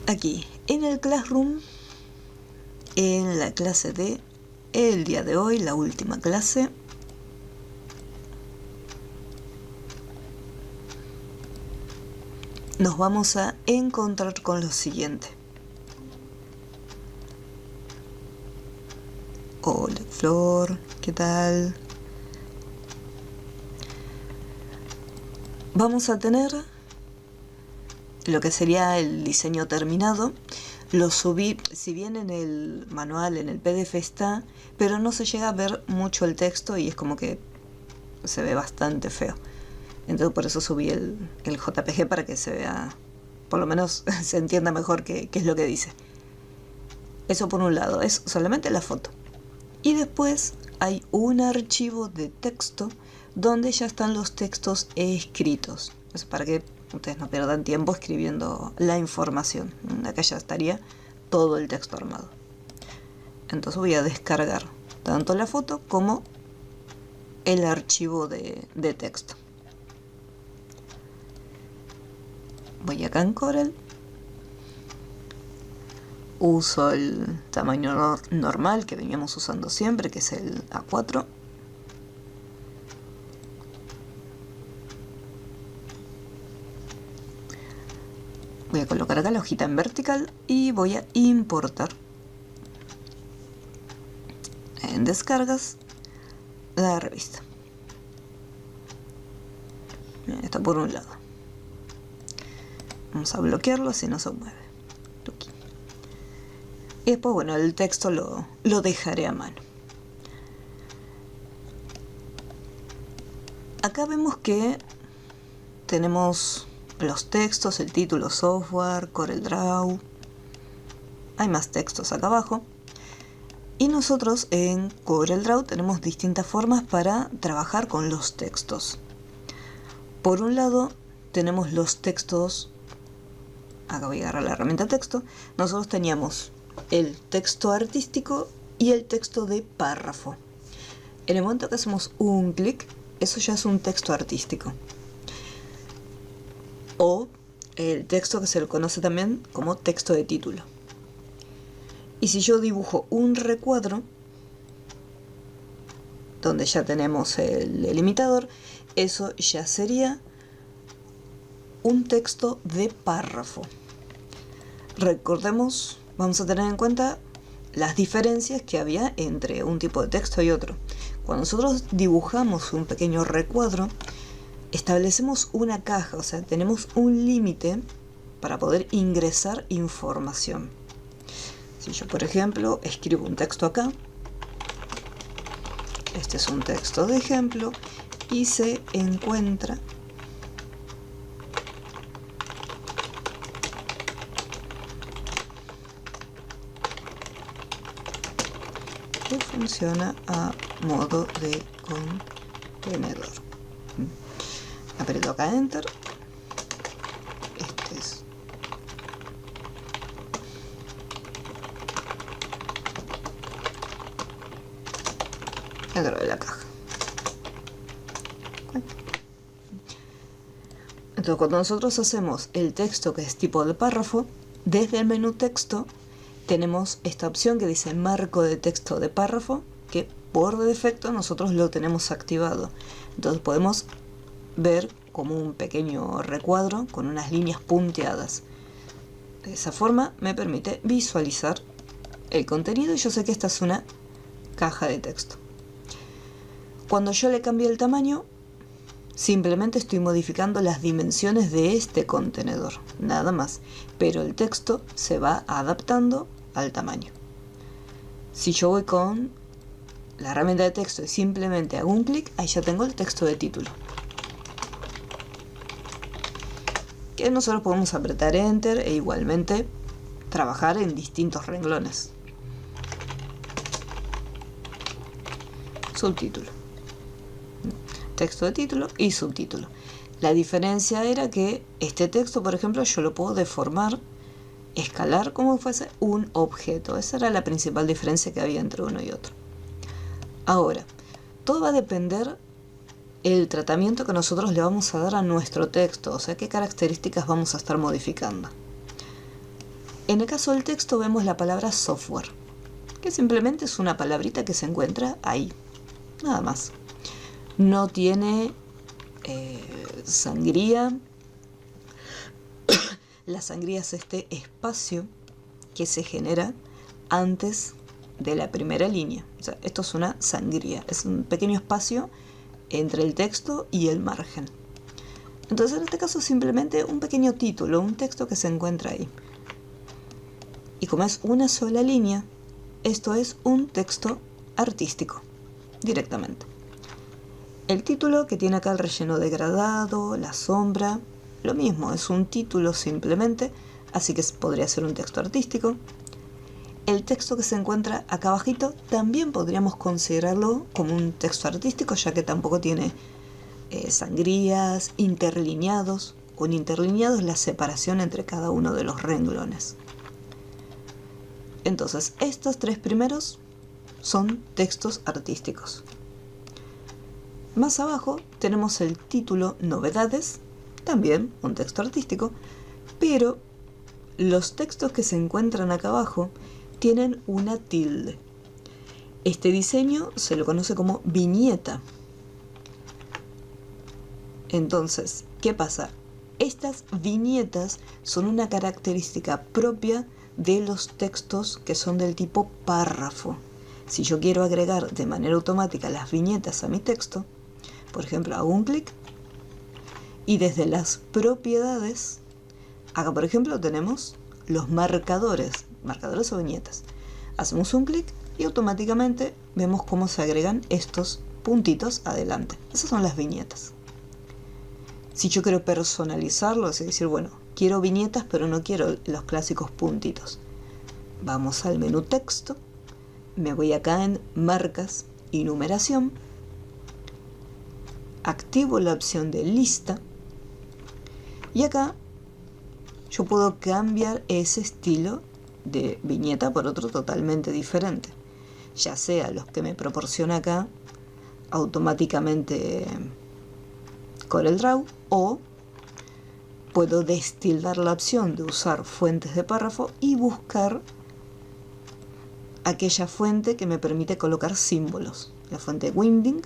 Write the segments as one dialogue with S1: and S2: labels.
S1: aquí en el Classroom, en la clase de el día de hoy, la última clase. Nos vamos a encontrar con lo siguiente. Hola Flor, ¿qué tal? Vamos a tener lo que sería el diseño terminado. Lo subí, si bien en el manual, en el PDF está, pero no se llega a ver mucho el texto y es como que se ve bastante feo. Entonces por eso subí el JPG para que se vea, por lo menos se entienda mejor qué es lo que dice. Eso por un lado, es solamente la foto. Y después hay un archivo de texto donde ya están los textos escritos. Es para que ustedes no pierdan tiempo escribiendo la información. Acá ya estaría todo el texto armado. Entonces voy a descargar tanto la foto como el archivo de texto. Voy acá en Corel. Uso el tamaño normal que veníamos usando siempre, que es el A4. Voy a colocar acá la hojita en vertical y voy a importar en descargas la revista. Está por un lado. Vamos a bloquearlo si no se mueve. Y después, bueno, el texto lo dejaré a mano. Acá vemos que tenemos los textos, el título software, CorelDRAW. Hay más textos acá abajo. Y nosotros en CorelDRAW tenemos distintas formas para trabajar con los textos. Por un lado, tenemos los textos. Acá voy a agarrar la herramienta texto. Nosotros teníamos el texto artístico y el texto de párrafo. En el momento que hacemos un clic, eso ya es un texto artístico. O el texto que se lo conoce también como texto de título. Y si yo dibujo un recuadro, donde ya tenemos el delimitador, eso ya sería un texto de párrafo. Recordemos, vamos a tener en cuenta las diferencias que había entre un tipo de texto y otro. Cuando nosotros dibujamos un pequeño recuadro, establecemos una caja, o sea, tenemos un límite para poder ingresar información. Si yo, por ejemplo, escribo un texto acá, este es un texto de ejemplo, y se encuentra que funciona a modo de contenedor. Aprieto acá Enter. Este es dentro de la caja. Entonces, cuando nosotros hacemos el texto que es tipo de párrafo, desde el menú texto tenemos esta opción que dice marco de texto de párrafo, que por defecto nosotros lo tenemos activado. Entonces podemos ver como un pequeño recuadro con unas líneas punteadas. De esa forma me permite visualizar el contenido y yo sé que esta es una caja de texto. Cuando yo le cambio el tamaño, simplemente estoy modificando las dimensiones de este contenedor, nada más, pero el texto se va adaptando al tamaño. Si yo voy con la herramienta de texto y simplemente hago un clic, ahí ya tengo el texto de título. Que nosotros podemos apretar Enter e igualmente trabajar en distintos renglones. Subtítulo. Texto de título y subtítulo. La diferencia era que este texto, por ejemplo, yo lo puedo deformar, escalar como si fuese un objeto. Esa era la principal diferencia que había entre uno y otro. Ahora, todo va a depender el tratamiento que nosotros le vamos a dar a nuestro texto, o sea, qué características vamos a estar modificando. En el caso del texto vemos la palabra software, que simplemente es una palabrita que se encuentra ahí, nada más. No tiene sangría. La sangría es este espacio que se genera antes de la primera línea. O sea, esto es una sangría, es un pequeño espacio entre el texto y el margen. Entonces en este caso es simplemente un pequeño título, un texto que se encuentra ahí. Y como es una sola línea, esto es un texto artístico, directamente. El título que tiene acá el relleno degradado, la sombra, lo mismo, es un título simplemente, así que podría ser un texto artístico. El texto que se encuentra acá abajito también podríamos considerarlo como un texto artístico, ya que tampoco tiene sangrías, interlineados. Un interlineado es la separación entre cada uno de los renglones. Entonces, estos tres primeros son textos artísticos. Más abajo tenemos el título Novedades, también un texto artístico, pero los textos que se encuentran acá abajo tienen una tilde. Este diseño se lo conoce como viñeta. Entonces, ¿qué pasa? Estas viñetas son una característica propia de los textos que son del tipo párrafo. Si yo quiero agregar de manera automática las viñetas a mi texto, por ejemplo, hago un clic y desde las propiedades, acá por ejemplo tenemos los marcadores o viñetas. Hacemos un clic y automáticamente vemos cómo se agregan estos puntitos adelante. Esas son las viñetas. Si yo quiero personalizarlo, es decir, bueno, quiero viñetas pero no quiero los clásicos puntitos. Vamos al menú texto, me voy acá en marcas y numeración, activo la opción de lista y acá yo puedo cambiar ese estilo de viñeta por otro totalmente diferente, ya sea los que me proporciona acá automáticamente CorelDRAW, o puedo destildar la opción de usar fuentes de párrafo y buscar aquella fuente que me permite colocar símbolos. La fuente Winding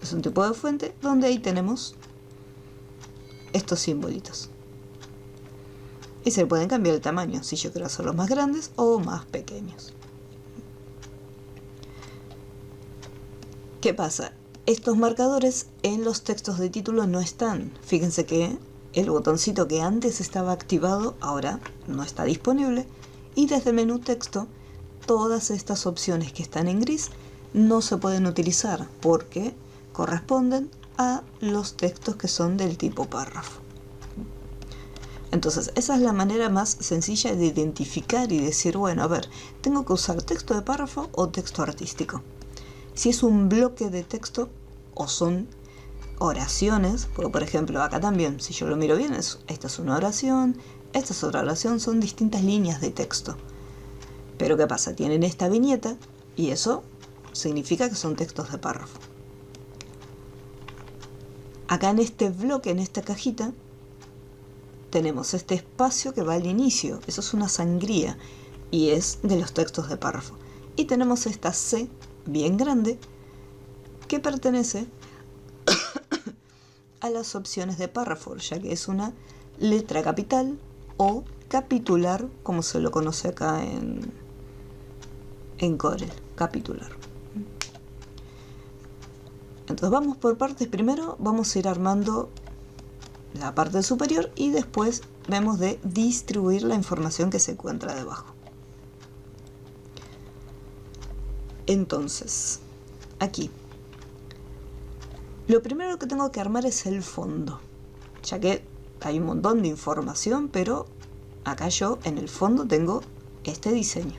S1: es un tipo de fuente donde ahí tenemos estos simbolitos. Y se le pueden cambiar el tamaño, si yo quiero hacerlos más grandes o más pequeños. ¿Qué pasa? Estos marcadores en los textos de título no están. Fíjense que el botoncito que antes estaba activado ahora no está disponible. Y desde el menú texto, todas estas opciones que están en gris no se pueden utilizar porque corresponden a los textos que son del tipo párrafo. Entonces, esa es la manera más sencilla de identificar y decir, bueno, a ver, ¿tengo que usar texto de párrafo o texto artístico? Si es un bloque de texto o son oraciones, porque por ejemplo acá también, si yo lo miro bien, esta es una oración, esta es otra oración, son distintas líneas de texto. Pero ¿qué pasa? Tienen esta viñeta y eso significa que son textos de párrafo. Acá en este bloque, en esta cajita, tenemos este espacio que va al inicio, eso es una sangría y es de los textos de párrafo. Y tenemos esta C bien grande que pertenece a las opciones de párrafo, ya que es una letra capital o capitular, como se lo conoce acá en Corel, capitular. Entonces vamos por partes. Primero vamos a ir armando la parte superior y después vemos de distribuir la información que se encuentra debajo. Entonces, aquí, lo primero que tengo que armar es el fondo, ya que hay un montón de información, pero acá yo en el fondo tengo este diseño.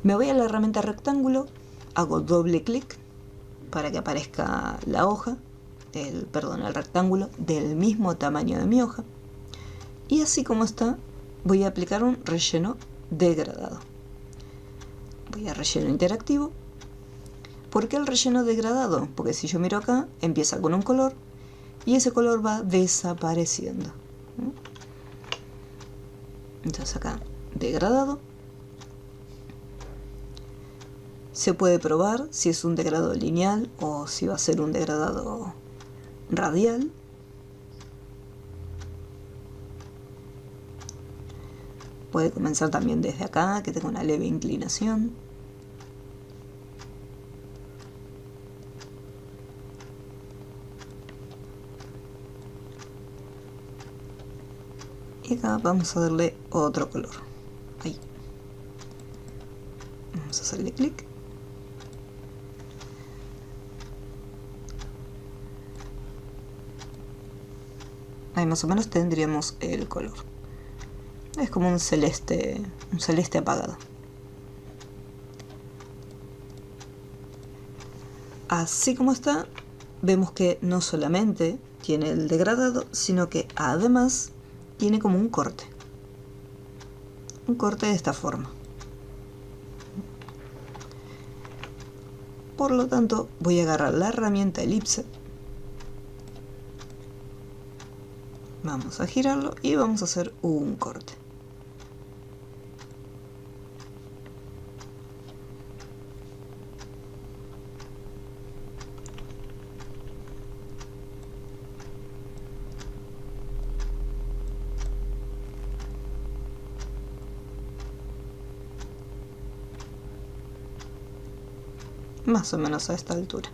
S1: Me voy a la herramienta rectángulo, hago doble clic para que aparezca la hoja, el rectángulo del mismo tamaño de mi hoja, y así como está voy a aplicar un relleno degradado. Voy a relleno interactivo. ¿Por qué el relleno degradado? Porque si yo miro acá, empieza con un color y ese color va desapareciendo. Entonces acá, degradado. Se puede probar si es un degradado lineal o si va a ser un degradado radial. Puede comenzar también desde acá, que tenga una leve inclinación. Y acá vamos a darle otro color. Ahí. Vamos a hacerle clic. Ahí más o menos tendríamos el color. Es como un celeste apagado. Así como está, vemos que no solamente tiene el degradado, sino que además tiene como un corte. Un corte de esta forma. Por lo tanto, voy a agarrar la herramienta elipse. Vamos a girarlo y vamos a hacer un corte. Más o menos a esta altura.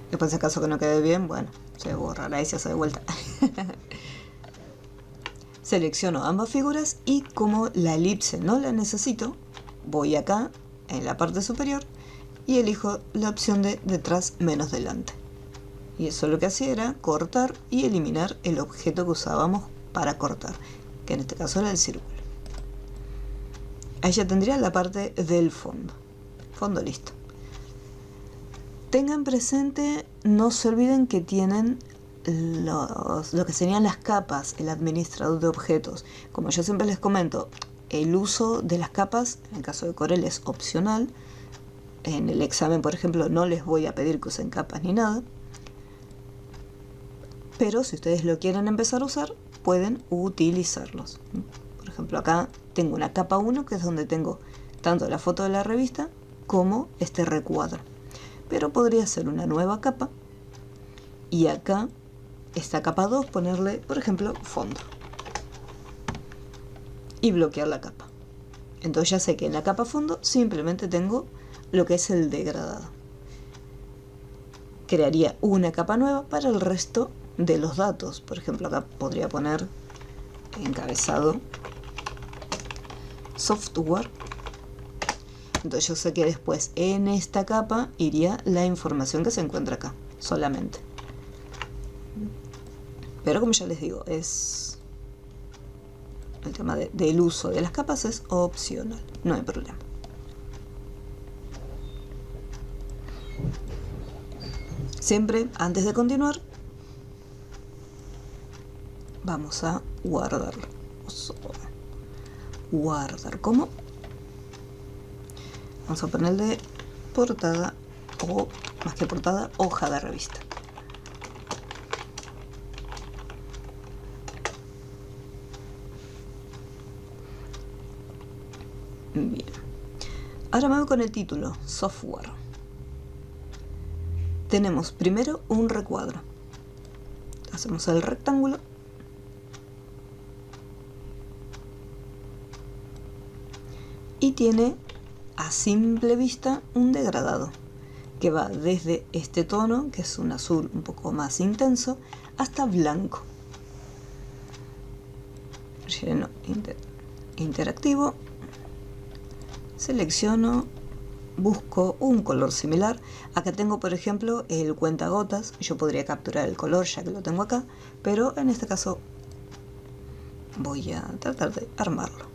S1: Después, en caso que no quede bien, bueno, se borrará y se hace de vuelta. Selecciono ambas figuras y como la elipse no la necesito, voy acá en la parte superior y elijo la opción de detrás menos delante. Y eso lo que hacía era cortar y eliminar el objeto que usábamos para cortar, que en este caso era el círculo. Ahí ya tendría la parte del fondo. Fondo listo. Tengan presente, no se olviden que tienen lo que serían las capas, el administrador de objetos. Como yo siempre les comento, el uso de las capas, en el caso de Corel, es opcional. En el examen, por ejemplo, no les voy a pedir que usen capas ni nada. Pero si ustedes lo quieren empezar a usar, pueden utilizarlos. Por ejemplo, acá tengo una capa 1, que es donde tengo tanto la foto de la revista como este recuadro. Pero podría ser una nueva capa y acá, esta capa 2, ponerle, por ejemplo, fondo y bloquear la capa. Entonces ya sé que en la capa fondo simplemente tengo lo que es el degradado. Crearía una capa nueva para el resto de los datos. Por ejemplo, acá podría poner encabezado software. Entonces yo sé que después en esta capa iría la información que se encuentra acá, solamente. Pero como ya les digo, es el tema del uso de las capas es opcional, no hay problema. Siempre, antes de continuar, vamos a guardarlo. Guardar como. Vamos a ponerle portada o, más que portada, hoja de revista. Bien. Ahora me voy con el título, software. Tenemos primero un recuadro. Hacemos el rectángulo. Y tiene a simple vista un degradado que va desde este tono, que es un azul un poco más intenso, hasta blanco. Lleno interactivo. Selecciono, busco un color similar. Acá tengo, por ejemplo, el cuentagotas. Yo podría capturar el color ya que lo tengo acá, pero en este caso voy a tratar de armarlo.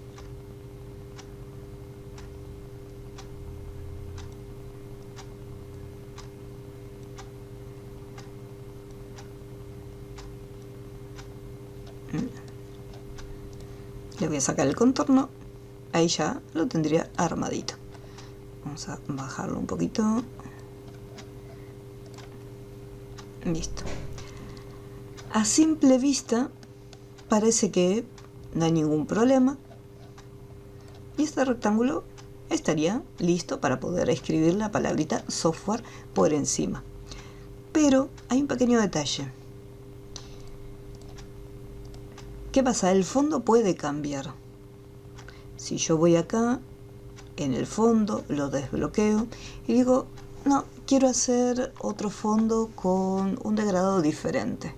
S1: Le voy a sacar el contorno. Ahí ya lo tendría armadito. Vamos a bajarlo un poquito. Listo. A simple vista parece que no hay ningún problema. Y este rectángulo estaría listo para poder escribir la palabrita software por encima. Pero hay un pequeño detalle. ¿Qué pasa? El fondo puede cambiar. Si yo voy acá, en el fondo, lo desbloqueo y digo, no, quiero hacer otro fondo con un degradado diferente.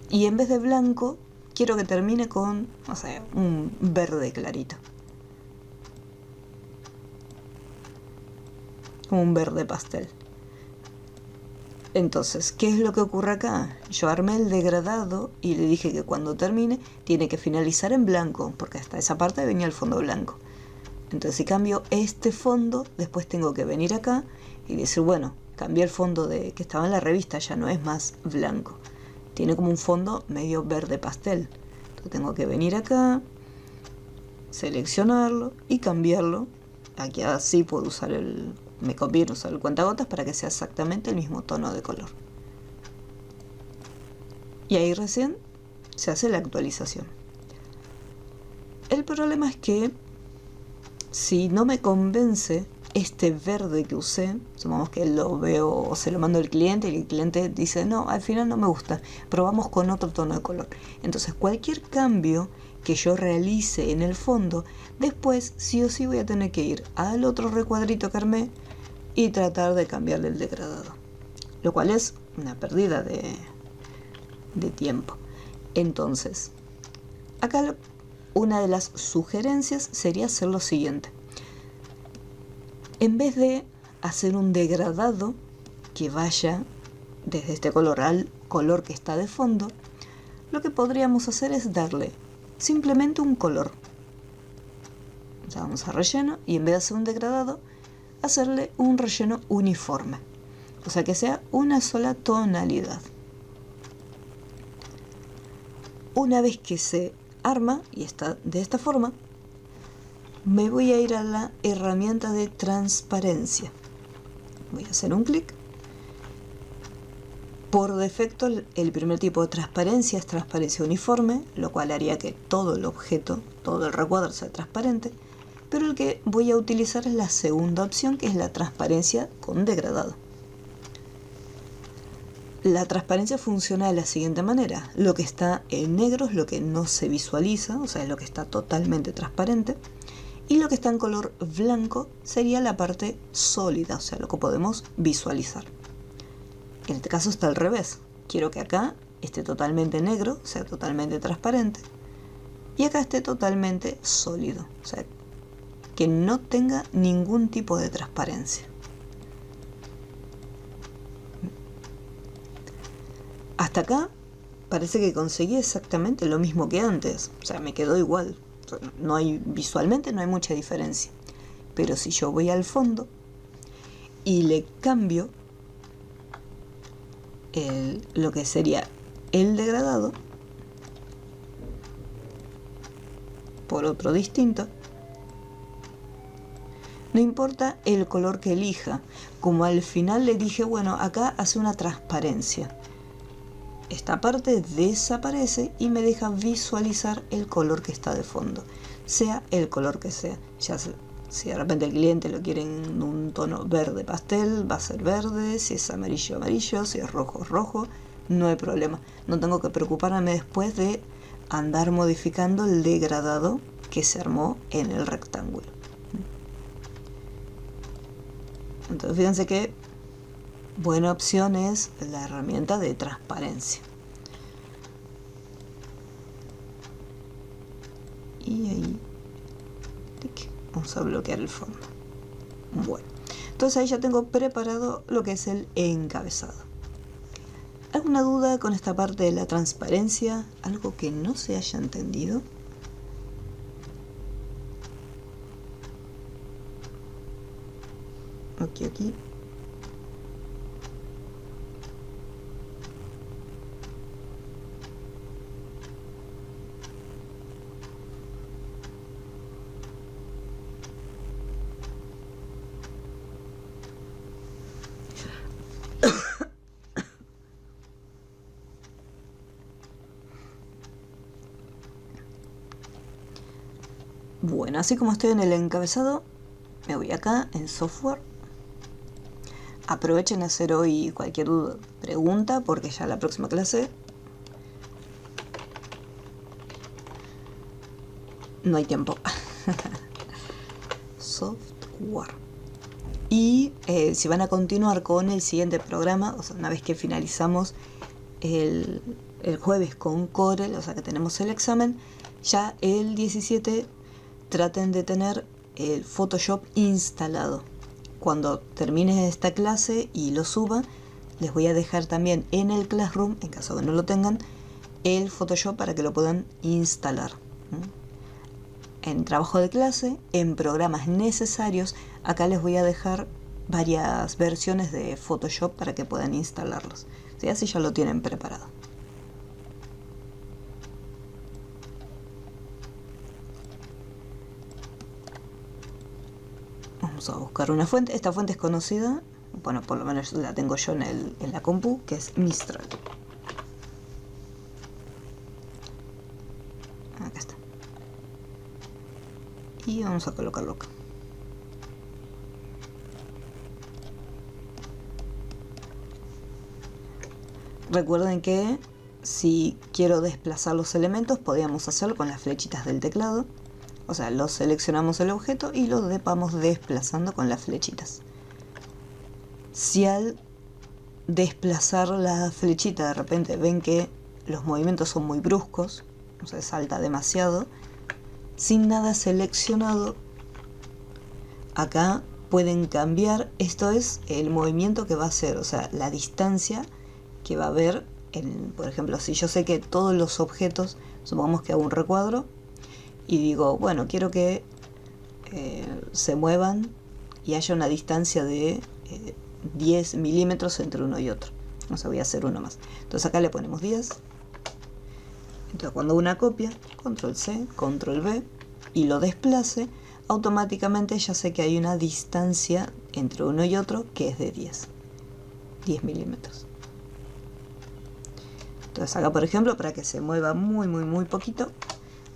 S1: Y en vez de blanco, quiero que termine con, no sé, un verde clarito. Como un verde pastel. Entonces, ¿qué es lo que ocurre acá? Yo armé el degradado y le dije que cuando termine tiene que finalizar en blanco, porque hasta esa parte venía el fondo blanco. Entonces, si cambio este fondo, después tengo que venir acá y decir, bueno, cambié el fondo que estaba en la revista, ya no es más blanco. Tiene como un fondo medio verde pastel. Entonces tengo que venir acá, seleccionarlo y cambiarlo. Aquí así puedo usar me conviene usar el cuentagotas para que sea exactamente el mismo tono de color. Y ahí recién se hace la actualización. El problema es que si no me convence este verde que usé, supongamos que lo veo o se lo mando al cliente y el cliente dice, no, al final no me gusta, probamos con otro tono de color. Entonces cualquier cambio que yo realice en el fondo, después sí o sí voy a tener que ir al otro recuadrito que armé y tratar de cambiarle el degradado, lo cual es una pérdida de tiempo. Entonces, acá una de las sugerencias sería hacer lo siguiente. En vez de hacer un degradado que vaya desde este color al color que está de fondo, lo que podríamos hacer es darle simplemente un color. O sea, vamos a relleno y en vez de hacer un degradado, hacerle un relleno uniforme. O sea, que sea una sola tonalidad. Una vez que se arma y está de esta forma, me voy a ir a la herramienta de transparencia. Voy a hacer un clic. Por defecto, el primer tipo de transparencia es transparencia uniforme, lo cual haría que todo el objeto, todo el recuadro sea transparente. Pero el que voy a utilizar es la segunda opción, que es la transparencia con degradado. La transparencia funciona de la siguiente manera. Lo que está en negro es lo que no se visualiza, o sea, es lo que está totalmente transparente. Y lo que está en color blanco sería la parte sólida, o sea, lo que podemos visualizar. En este caso está al revés. Quiero que acá esté totalmente negro, o sea, totalmente transparente. Y acá esté totalmente sólido, o sea, que no tenga ningún tipo de transparencia. Hasta acá parece que conseguí exactamente lo mismo que antes, o sea, me quedó igual. Visualmente no hay mucha diferencia. Pero si yo voy al fondo y le cambio lo que sería el degradado por otro distinto, no importa el color que elija, como al final le dije, bueno, acá hace una transparencia. Esta parte desaparece y me deja visualizar el color que está de fondo, sea el color que sea. Ya si de repente el cliente lo quiere en un tono verde pastel, va a ser verde. Si es amarillo, amarillo. Si es rojo, rojo. No hay problema. No tengo que preocuparme después de andar modificando el degradado que se armó en el rectángulo. Entonces fíjense que buena opción es la herramienta de transparencia. Y ahí vamos a bloquear el fondo. Bueno, entonces ahí ya tengo preparado lo que es el encabezado. ¿Alguna duda con esta parte de la transparencia? ¿Algo que no se haya entendido? Aquí. Bueno, así como estoy en el encabezado, me voy acá en software. Aprovechen a hacer hoy cualquier duda, pregunta, porque ya la próxima clase no hay tiempo. Software. Y si van a continuar con el siguiente programa, o sea, una vez que finalizamos el jueves con Corel, o sea que tenemos el examen, ya el 17 traten de tener el Photoshop instalado. Cuando termine esta clase y lo suba, les voy a dejar también en el Classroom, en caso de que no lo tengan, el Photoshop para que lo puedan instalar. En trabajo de clase, en programas necesarios, acá les voy a dejar varias versiones de Photoshop para que puedan instalarlos. ¿Sí? Así ya lo tienen preparado. Vamos a buscar una fuente. Esta fuente es conocida, bueno, por lo menos la tengo yo en la compu, que es Mistral. Acá está. Y vamos a colocarlo acá. Recuerden que si quiero desplazar los elementos, podríamos hacerlo con las flechitas del teclado. O sea, los seleccionamos el objeto y lo vamos desplazando con las flechitas. Si al desplazar la flechita de repente ven que los movimientos son muy bruscos, o sea, salta demasiado, sin nada seleccionado, acá pueden cambiar. Esto es el movimiento que va a hacer, o sea, la distancia que va a haber. Por ejemplo, si yo sé que todos los objetos, supongamos que hago un recuadro y digo, bueno, quiero que se muevan y haya una distancia de 10 milímetros entre uno y otro. O sea, voy a hacer uno más. Entonces acá le ponemos 10. Entonces cuando una copia, control C, control V, y lo desplace, automáticamente ya sé que hay una distancia entre uno y otro que es de 10 milímetros. Entonces acá, por ejemplo, para que se mueva muy poquito,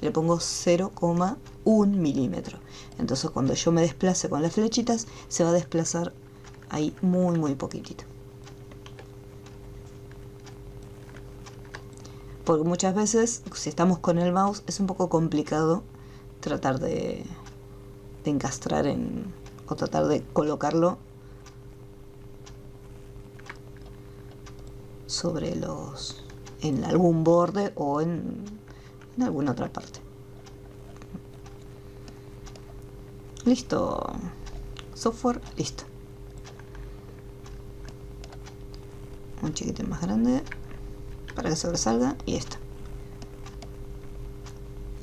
S1: le pongo 0,1 milímetro. Entonces cuando yo me desplace con las flechitas, se va a desplazar ahí muy poquitito. Porque muchas veces, si estamos con el mouse, es un poco complicado tratar de encastrar o tratar de colocarlo sobre en algún borde o en alguna otra parte. Listo. Software, listo. Un chiquitín más grande para que sobresalga y esto.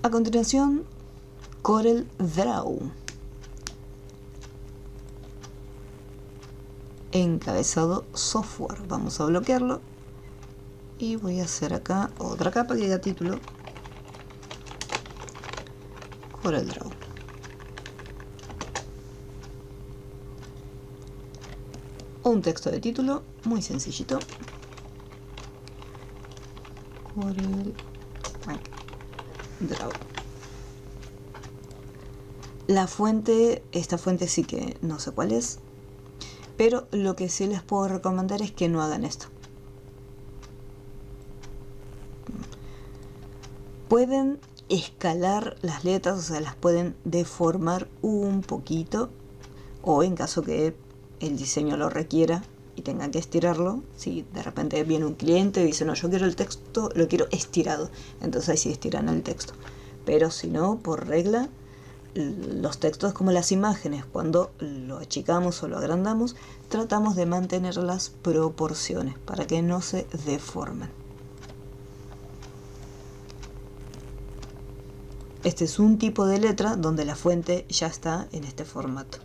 S1: A continuación, Corel Draw. Encabezado software. Vamos a bloquearlo. Y voy a hacer acá otra capa que diga título. Corel Draw. Un texto de título muy sencillito. Corel Draw. La fuente, esta fuente sí que no sé cuál es, pero lo que sí les puedo recomendar es que no hagan esto. Pueden escalar las letras, o sea, las pueden deformar un poquito, o en caso que el diseño lo requiera y tengan que estirarlo, si de repente viene un cliente y dice, no, yo quiero el texto, lo quiero estirado, entonces ahí sí estiran el texto. Pero si no, por regla, los textos como las imágenes, cuando lo achicamos o lo agrandamos, tratamos de mantener las proporciones para que no se deformen. Este es un tipo de letra donde la fuente ya está en este formato.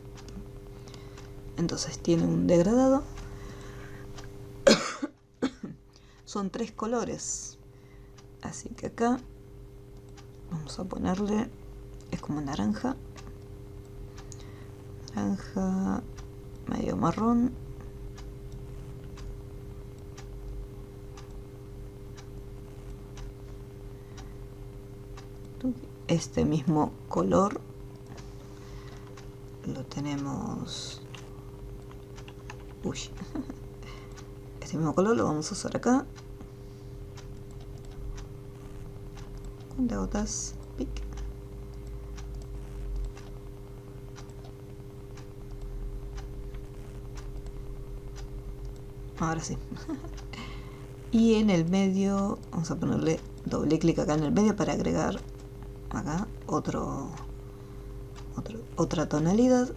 S1: Entonces tiene un degradado. Son 3 colores. Así que acá vamos a ponerle, es como naranja, medio marrón, este mismo color lo tenemos. Uy. Este mismo color lo vamos a usar acá. ¿Cuántas gotas? Pic. Ahora sí. Y en el medio vamos a ponerle doble clic acá en el medio para agregar acá otra tonalidad.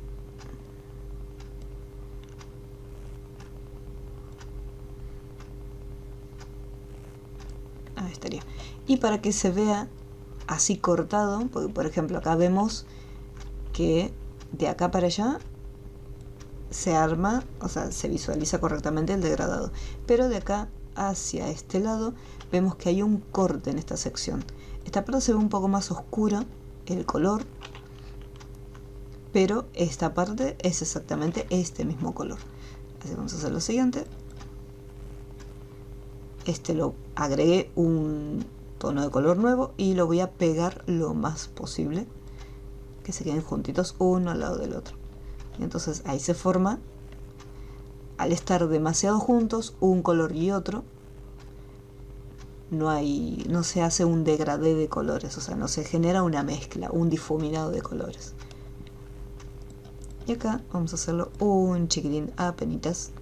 S1: Ahí estaría. Y para que se vea así cortado, porque por ejemplo acá vemos que de acá para allá se arma, o sea, se visualiza correctamente el degradado, pero de acá hacia este lado vemos que hay un corte en esta sección. Esta parte se ve un poco más oscura el color, pero esta parte es exactamente este mismo color. Así que vamos a hacer lo siguiente. Este lo agregué un tono de color nuevo y lo voy a pegar lo más posible, que se queden juntitos uno al lado del otro. Y entonces ahí se forma, al estar demasiado juntos, un color y otro, no se hace un degradé de colores, o sea, no se genera una mezcla, un difuminado de colores. Y acá vamos a hacerlo un chiquitín apenitas.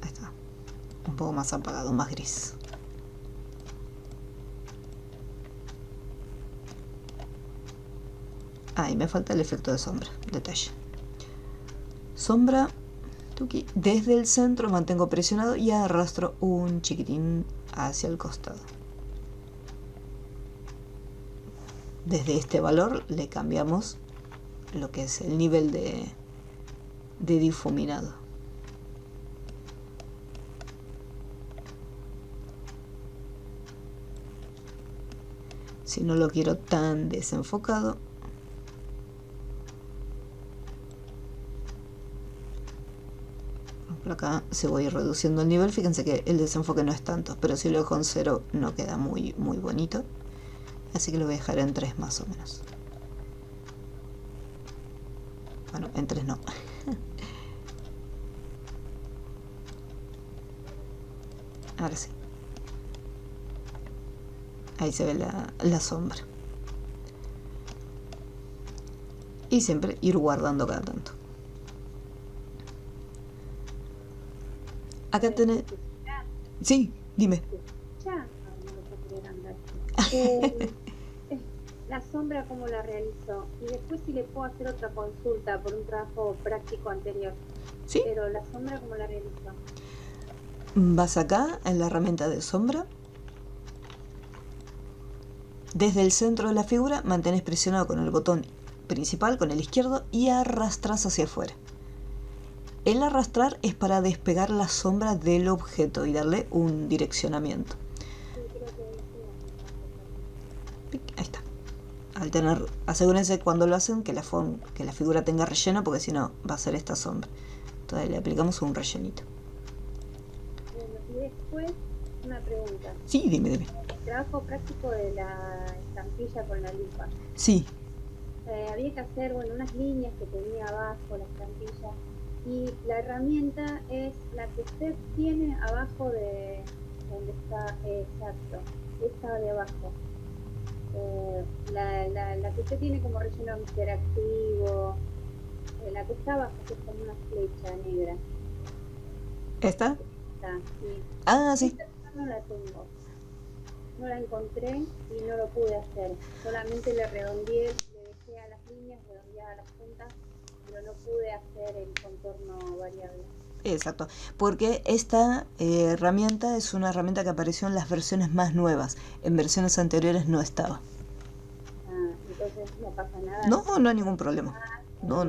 S1: Ahí está, un poco más apagado, más gris. Ahí me falta el efecto de sombra, detalle. Sombra, tuki, desde el centro mantengo presionado y arrastro un chiquitín hacia el costado. Desde este valor le cambiamos lo que es el nivel de difuminado. Si no lo quiero tan desenfocado, por acá se voy reduciendo el nivel. Fíjense que el desenfoque no es tanto, pero si lo dejo en 0 no queda muy bonito, así que lo voy a dejar en 3 más o menos. Bueno, en 3 no. Ahora sí. Ahí se ve la sombra. Y siempre ir guardando cada tanto. Acá tenés... Sí, dime.
S2: La sombra, ¿cómo la realizo? Y después si le puedo hacer otra consulta por un trabajo práctico anterior.
S1: ¿Sí?
S2: Pero la sombra, ¿cómo la realizo?
S1: Vas acá en la herramienta de sombra. Desde el centro de la figura mantenés presionado con el botón principal, con el izquierdo, y arrastras hacia afuera. El arrastrar es para despegar la sombra del objeto y darle un direccionamiento. Ahí está. Asegúrense cuando lo hacen que la figura tenga relleno, porque si no va a ser esta sombra. Entonces le aplicamos un rellenito.
S2: Bueno, y después una pregunta.
S1: Sí, dime.
S2: El trabajo práctico de la estampilla con la lupa.
S1: Sí.
S2: Había que hacer unas líneas que tenía abajo la estampilla. Y la herramienta es la que usted tiene abajo de donde está, exacto, esta de abajo. La que usted tiene como relleno interactivo, la que está abajo, que es como una flecha negra.
S1: ¿Esta?
S2: Sí.
S1: Ah, sí.
S2: Esta no la tengo. No la encontré y no lo pude hacer. Solamente le redondeé, le dejé a las líneas, redondeaba a las puntas, pero no pude hacer el contorno variable.
S1: Exacto, porque esta herramienta es una herramienta que apareció en las versiones más nuevas. En versiones anteriores no estaba.
S2: Entonces no pasa nada.
S1: No hay ningún problema. No.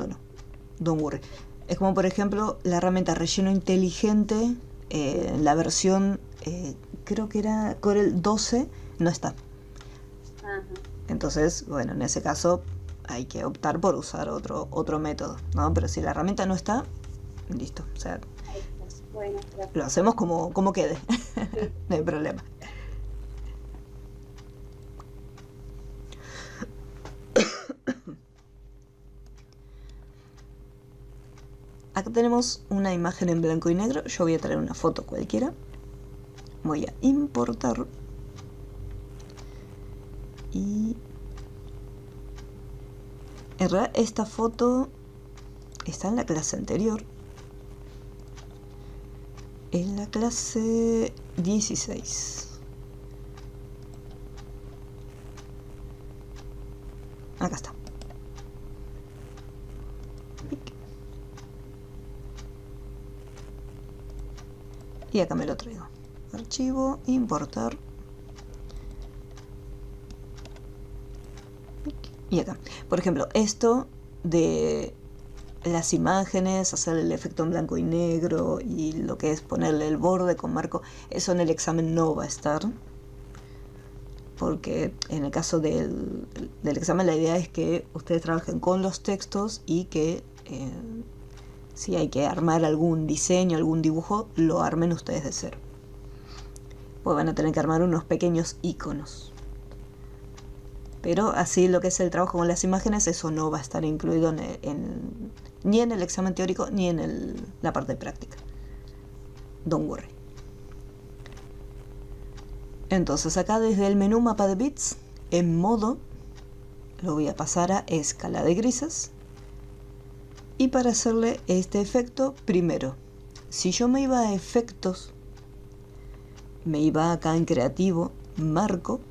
S1: Don't worry. Es como por ejemplo la herramienta relleno inteligente, la versión, creo que era Corel 12, no está.
S2: Ajá.
S1: Entonces, bueno, en ese caso hay que optar por usar otro método, ¿no? Pero si la herramienta no está, listo, o sea,
S2: bueno,
S1: lo hacemos como quede. Sí. No hay problema. tenemos una imagen en blanco y negro, yo voy a traer una foto cualquiera. Voy a importar. Y en realidad esta foto está en la clase anterior. En la clase 16. Acá está. Y acá me lo traigo. Archivo, importar. Y acá. Por ejemplo, esto de las imágenes, hacer el efecto en blanco y negro y lo que es ponerle el borde con marco, eso en el examen no va a estar. Porque en el caso del examen la idea es que ustedes trabajen con los textos y que si hay que armar algún diseño, algún dibujo, lo armen ustedes de cero. Pues van a tener que armar unos pequeños iconos. Pero así lo que es el trabajo con las imágenes, eso no va a estar incluido ni en el examen teórico ni en la parte práctica. Don't worry. Entonces acá desde el menú mapa de bits, en modo, lo voy a pasar a escala de grises. Y para hacerle este efecto, primero, si yo me iba a efectos, me iba acá en creativo, marco.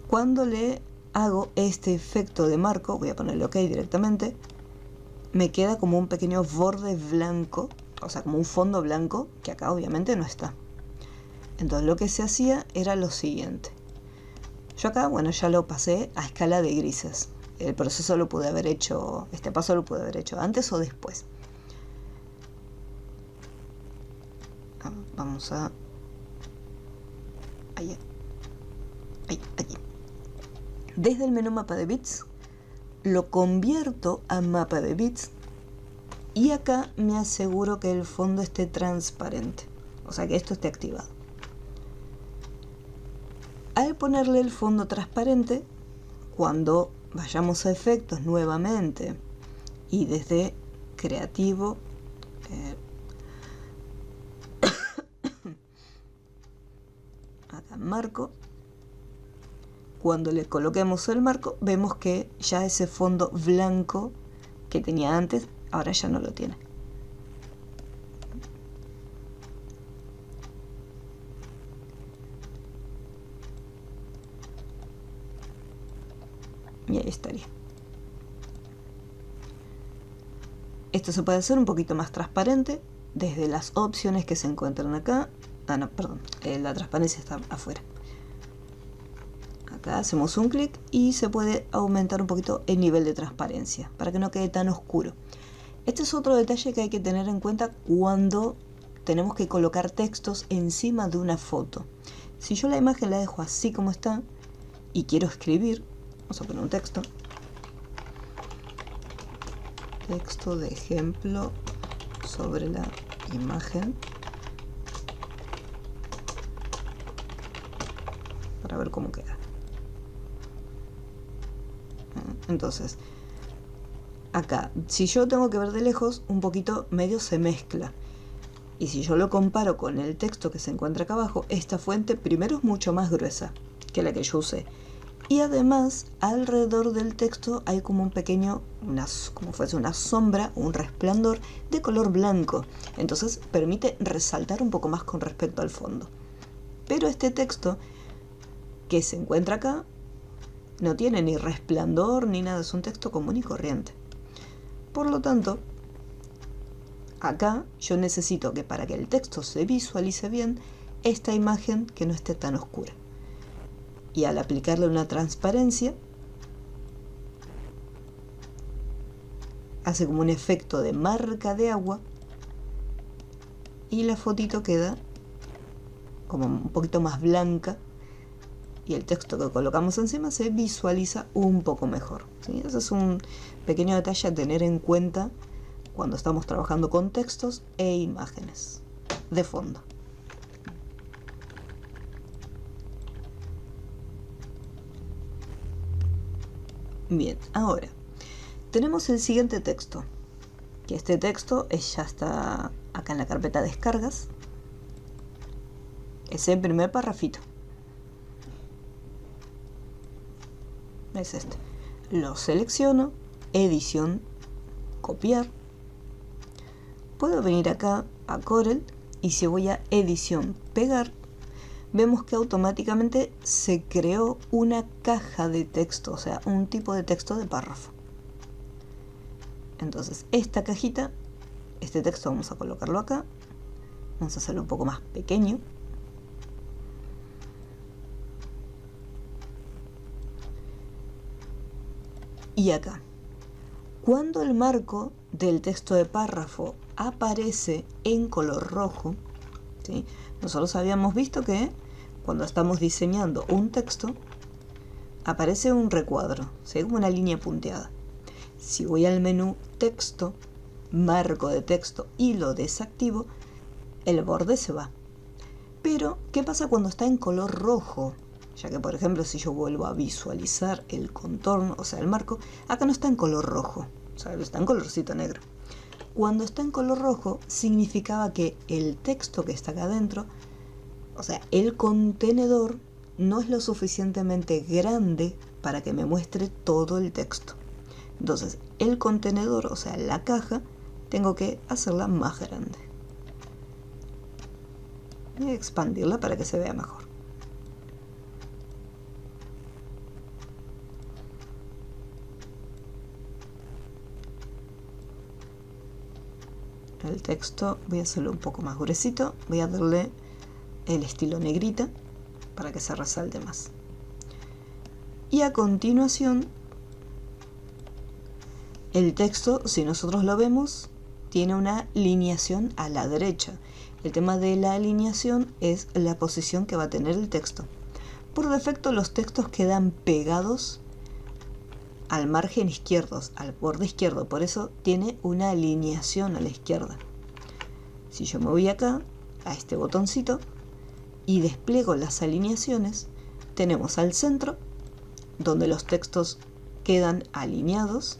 S1: Cuando le hago este efecto de marco, voy a ponerle OK directamente, me queda como un pequeño borde blanco, o sea, como un fondo blanco, que acá obviamente no está. Entonces lo que se hacía era lo siguiente. Yo acá, bueno, ya lo pasé a escala de grises. El proceso lo pude haber hecho, este paso lo pude haber hecho antes o después. Vamos a... Ahí. Aquí. Desde el menú mapa de bits, lo convierto a mapa de bits y acá me aseguro que el fondo esté transparente. O sea, que esto esté activado. Al ponerle el fondo transparente, cuando vayamos a efectos nuevamente y desde creativo, acá marco, cuando le coloquemos el marco, vemos que ya ese fondo blanco que tenía antes, ahora ya no lo tiene. Y ahí estaría. Esto se puede hacer un poquito más transparente desde las opciones que se encuentran acá. No, perdón, la transparencia está afuera. Acá hacemos un clic y se puede aumentar un poquito el nivel de transparencia para que no quede tan oscuro. Este es otro detalle que hay que tener en cuenta cuando tenemos que colocar textos encima de una foto. Si yo la imagen la dejo así como está y quiero escribir, vamos a poner un texto. Texto de ejemplo sobre la imagen. Para ver cómo queda. Entonces, acá, si yo tengo que ver de lejos, un poquito medio se mezcla. Y si yo lo comparo con el texto que se encuentra acá abajo, esta fuente primero es mucho más gruesa que la que yo usé. Y además, alrededor del texto hay como un pequeño, como fuese una sombra, un resplandor de color blanco. Entonces permite resaltar un poco más con respecto al fondo. Pero este texto que se encuentra acá no tiene ni resplandor ni nada, es un texto común y corriente. Por lo tanto, acá yo necesito que para que el texto se visualice bien, esta imagen que no esté tan oscura. Y al aplicarle una transparencia, hace como un efecto de marca de agua y la fotito queda como un poquito más blanca y el texto que colocamos encima se visualiza un poco mejor, ¿sí? Ese es un pequeño detalle a tener en cuenta cuando estamos trabajando con textos e imágenes de fondo. Bien, ahora, tenemos el siguiente texto, que este texto ya está acá en la carpeta descargas. Ese primer parrafito es este. Lo selecciono, edición, copiar. Puedo venir acá a Corel y si voy a edición, pegar, vemos que automáticamente se creó una caja de texto, o sea, un tipo de texto de párrafo. Entonces, esta cajita, este texto vamos a colocarlo acá. Vamos a hacerlo un poco más pequeño. Y acá, cuando el marco del texto de párrafo aparece en color rojo, ¿sí? Nosotros habíamos visto que cuando estamos diseñando un texto, aparece un recuadro, ¿sí? Como una línea punteada. Si voy al menú texto, marco de texto y lo desactivo, el borde se va. Pero, ¿qué pasa cuando está en color rojo? Ya que, por ejemplo, si yo vuelvo a visualizar el contorno, o sea, el marco, acá no está en color rojo, o sea, está en colorcito negro. Cuando está en color rojo, significaba que el texto que está acá adentro, o sea, el contenedor, no es lo suficientemente grande para que me muestre todo el texto. Entonces, el contenedor, o sea, la caja, tengo que hacerla más grande. Y expandirla para que se vea mejor. El texto voy a hacerlo un poco más gruesito, voy a darle el estilo negrita para que se resalte más. Y a continuación, el texto, si nosotros lo vemos, tiene una alineación a la derecha. El tema de la alineación es la posición que va a tener el texto. Por defecto, los textos quedan pegados al margen izquierdo, al borde izquierdo, por eso tiene una alineación a la izquierda. Si yo me voy acá, a este botoncito, y despliego las alineaciones, tenemos al centro, donde los textos quedan alineados.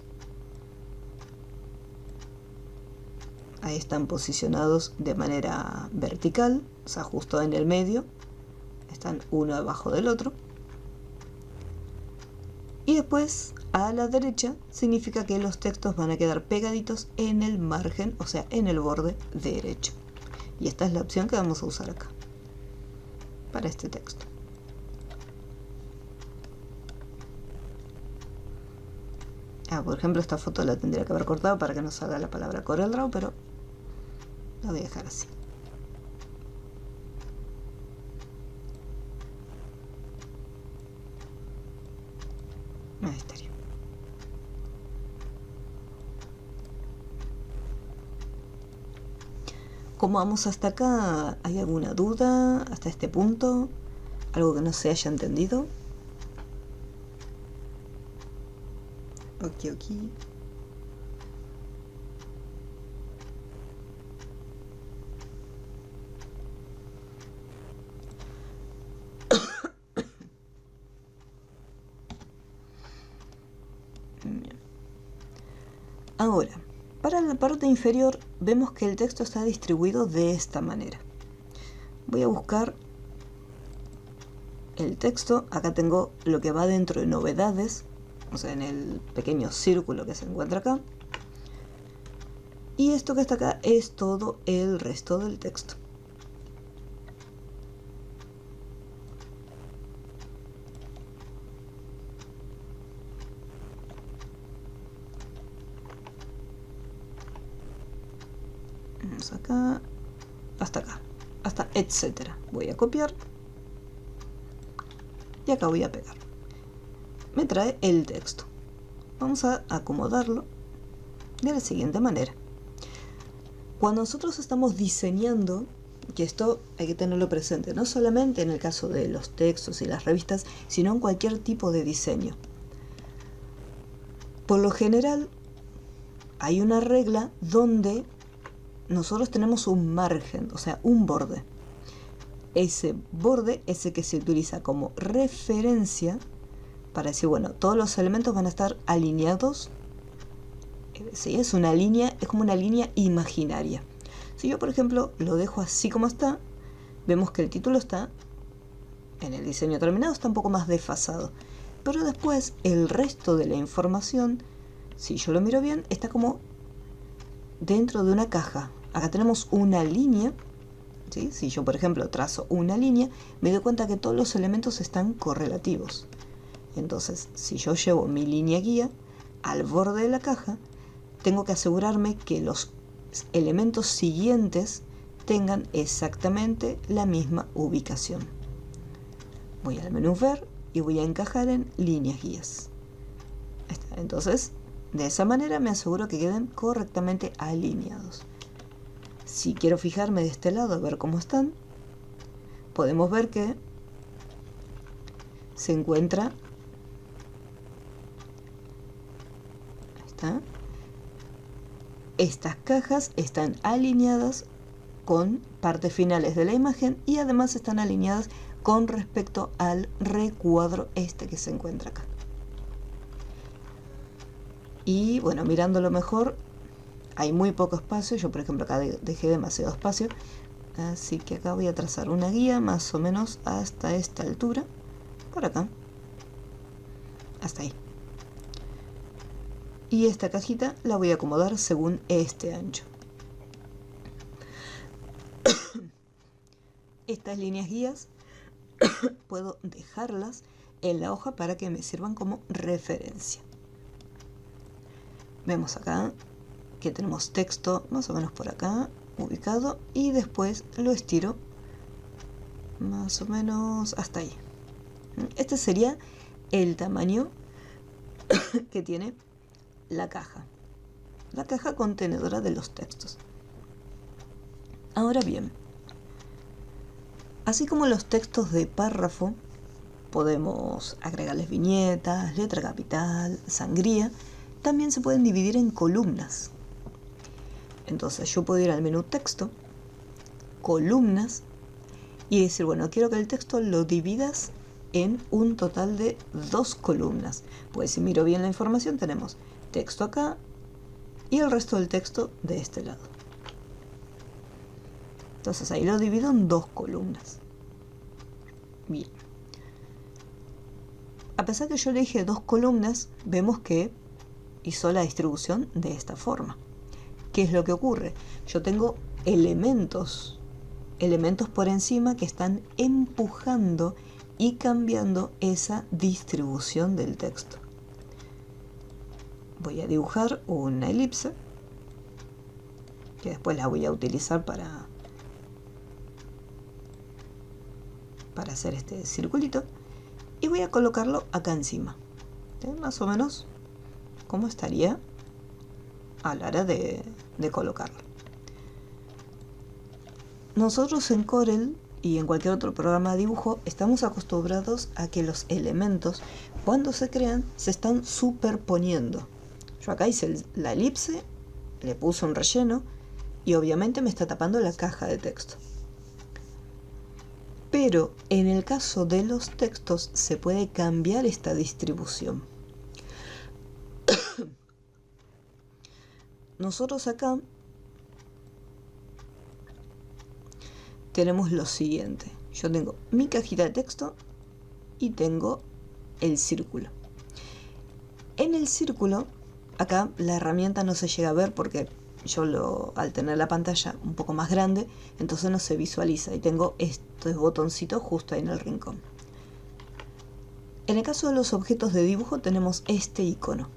S1: Ahí están posicionados de manera vertical, o sea, justo en el medio, están uno debajo del otro. Y después, a la derecha, significa que los textos van a quedar pegaditos en el margen, o sea, en el borde derecho. Y esta es la opción que vamos a usar acá, para este texto. Por ejemplo, esta foto la tendría que haber cortado para que no salga la palabra CorelDRAW, pero la voy a dejar así. Ahí estaría. ¿Cómo vamos hasta acá? ¿Hay alguna duda hasta este punto? ¿Algo que no se haya entendido? Ok. Ahora, para la parte inferior vemos que el texto está distribuido de esta manera. Voy a buscar el texto. Acá tengo lo que va dentro de novedades, o sea, en el pequeño círculo que se encuentra acá. Y esto que está acá es todo el resto del texto. Vamos acá, hasta etcétera. Voy a copiar y acá voy a pegar. Me trae el texto. Vamos a acomodarlo de la siguiente manera. Cuando nosotros estamos diseñando, que esto hay que tenerlo presente, no solamente en el caso de los textos y las revistas, sino en cualquier tipo de diseño. Por lo general, hay una regla donde nosotros tenemos un margen, o sea, un borde. Ese borde es el que se utiliza como referencia para decir, bueno, todos los elementos van a estar alineados ¿sí? Es una línea, es como una línea imaginaria. Si yo, por ejemplo, lo dejo así como está, vemos que el título está, en el diseño terminado, está un poco más desfasado. Pero después, el resto de la información, si yo lo miro bien, está como dentro de una caja. Acá tenemos una línea, ¿sí? Si yo, por ejemplo, trazo una línea, me doy cuenta que todos los elementos están correlativos. Entonces, si yo llevo mi línea guía al borde de la caja, tengo que asegurarme que los elementos siguientes tengan exactamente la misma ubicación. Voy al menú ver y voy a encajar en líneas guías. Entonces, de esa manera me aseguro que queden correctamente alineados. Si quiero fijarme de este lado a ver cómo están, podemos ver que se encuentra, ahí está, estas cajas están alineadas con partes finales de la imagen y además están alineadas con respecto al recuadro este que se encuentra acá. Y bueno, mirándolo mejor, hay muy poco espacio. Yo, por ejemplo, acá dejé demasiado espacio, así que acá voy a trazar una guía más o menos hasta esta altura, por acá, hasta ahí. Y esta cajita la voy a acomodar según este ancho. Estas líneas guías puedo dejarlas en la hoja para que me sirvan como referencia. Vemos acá que tenemos texto más o menos por acá ubicado y después lo estiro más o menos hasta ahí. Este sería el tamaño que tiene la caja contenedora de los textos. Ahora bien, así como los textos de párrafo, podemos agregarles viñetas, letra capital, sangría, también se pueden dividir en columnas. Entonces yo puedo ir al menú texto, columnas, y decir, bueno, quiero que el texto lo dividas en un total de 2 columnas. Pues si miro bien la información, tenemos texto acá y el resto del texto de este lado. Entonces ahí lo divido en 2 columnas. Bien. A pesar que yo le dije 2 columnas, vemos que hizo la distribución de esta forma. ¿Qué es lo que ocurre? Yo tengo elementos por encima que están empujando y cambiando esa distribución del texto. Voy a dibujar una elipse, que después la voy a utilizar para hacer este circulito, y voy a colocarlo acá encima. Más o menos como estaría a la hora de colocarlo. Nosotros en Corel y en cualquier otro programa de dibujo estamos acostumbrados a que los elementos, cuando se crean, se están superponiendo. Yo acá hice la elipse, le puse un relleno y obviamente me está tapando la caja de texto. Pero en el caso de los textos se puede cambiar esta distribución. Nosotros acá tenemos lo siguiente. Yo tengo mi cajita de texto y tengo el círculo. En el círculo, acá la herramienta no se llega a ver porque yo al tener la pantalla un poco más grande, entonces no se visualiza y tengo estos botoncitos justo ahí en el rincón. En el caso de los objetos de dibujo tenemos este icono.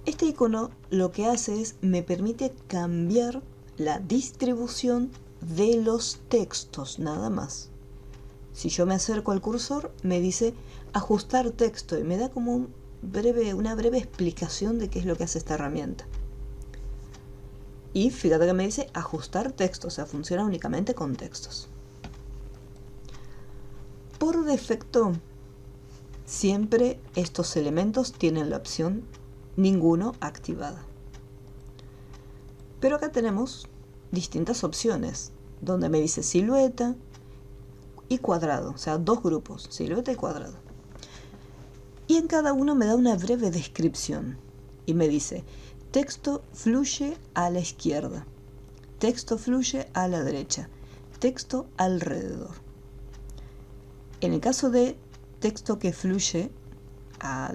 S1: Este icono lo que hace es me permite cambiar la distribución de los textos nada más. Si yo me acerco al cursor me dice ajustar texto y me da como una breve explicación de qué es lo que hace esta herramienta. Y fíjate que me dice ajustar texto, o sea, funciona únicamente con textos. Por defecto, siempre estos elementos tienen la opción ninguno activada. Pero acá tenemos distintas opciones, donde me dice silueta y cuadrado, o sea, 2 grupos, silueta y cuadrado. Y en cada uno me da una breve descripción y me dice, texto fluye a la izquierda, texto fluye a la derecha, texto alrededor. En el caso de texto que fluye a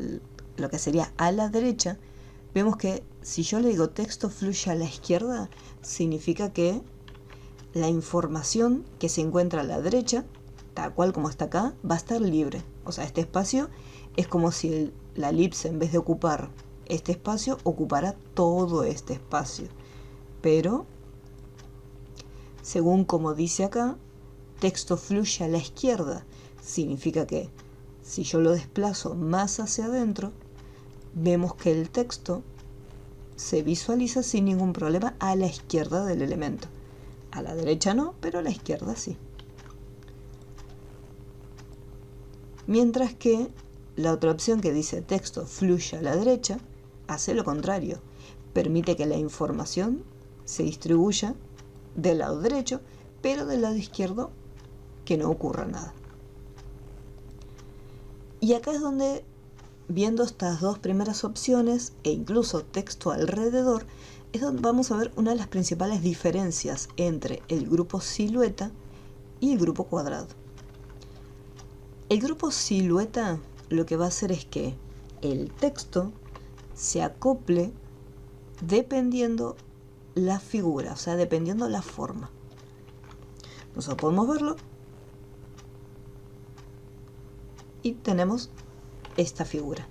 S1: lo que sería a la derecha, vemos que si yo le digo texto fluye a la izquierda, significa que la información que se encuentra a la derecha, tal cual como está acá, va a estar libre. O sea, este espacio es como si la elipse, en vez de ocupar este espacio, ocupara todo este espacio. Pero, según como dice acá, texto fluye a la izquierda. Significa que si yo lo desplazo más hacia adentro, vemos que el texto se visualiza sin ningún problema a la izquierda del elemento. A la derecha no, pero a la izquierda sí. Mientras que la otra opción que dice texto fluye a la derecha, hace lo contrario. Permite que la información se distribuya del lado derecho, pero del lado izquierdo que no ocurra nada. Y acá es donde, viendo estas dos primeras opciones e incluso texto alrededor, es donde vamos a ver una de las principales diferencias entre el grupo silueta y el grupo cuadrado. El grupo silueta lo que va a hacer es que el texto se acople dependiendo la figura, o sea, dependiendo la forma. Nosotros podemos verlo y tenemos esta figura.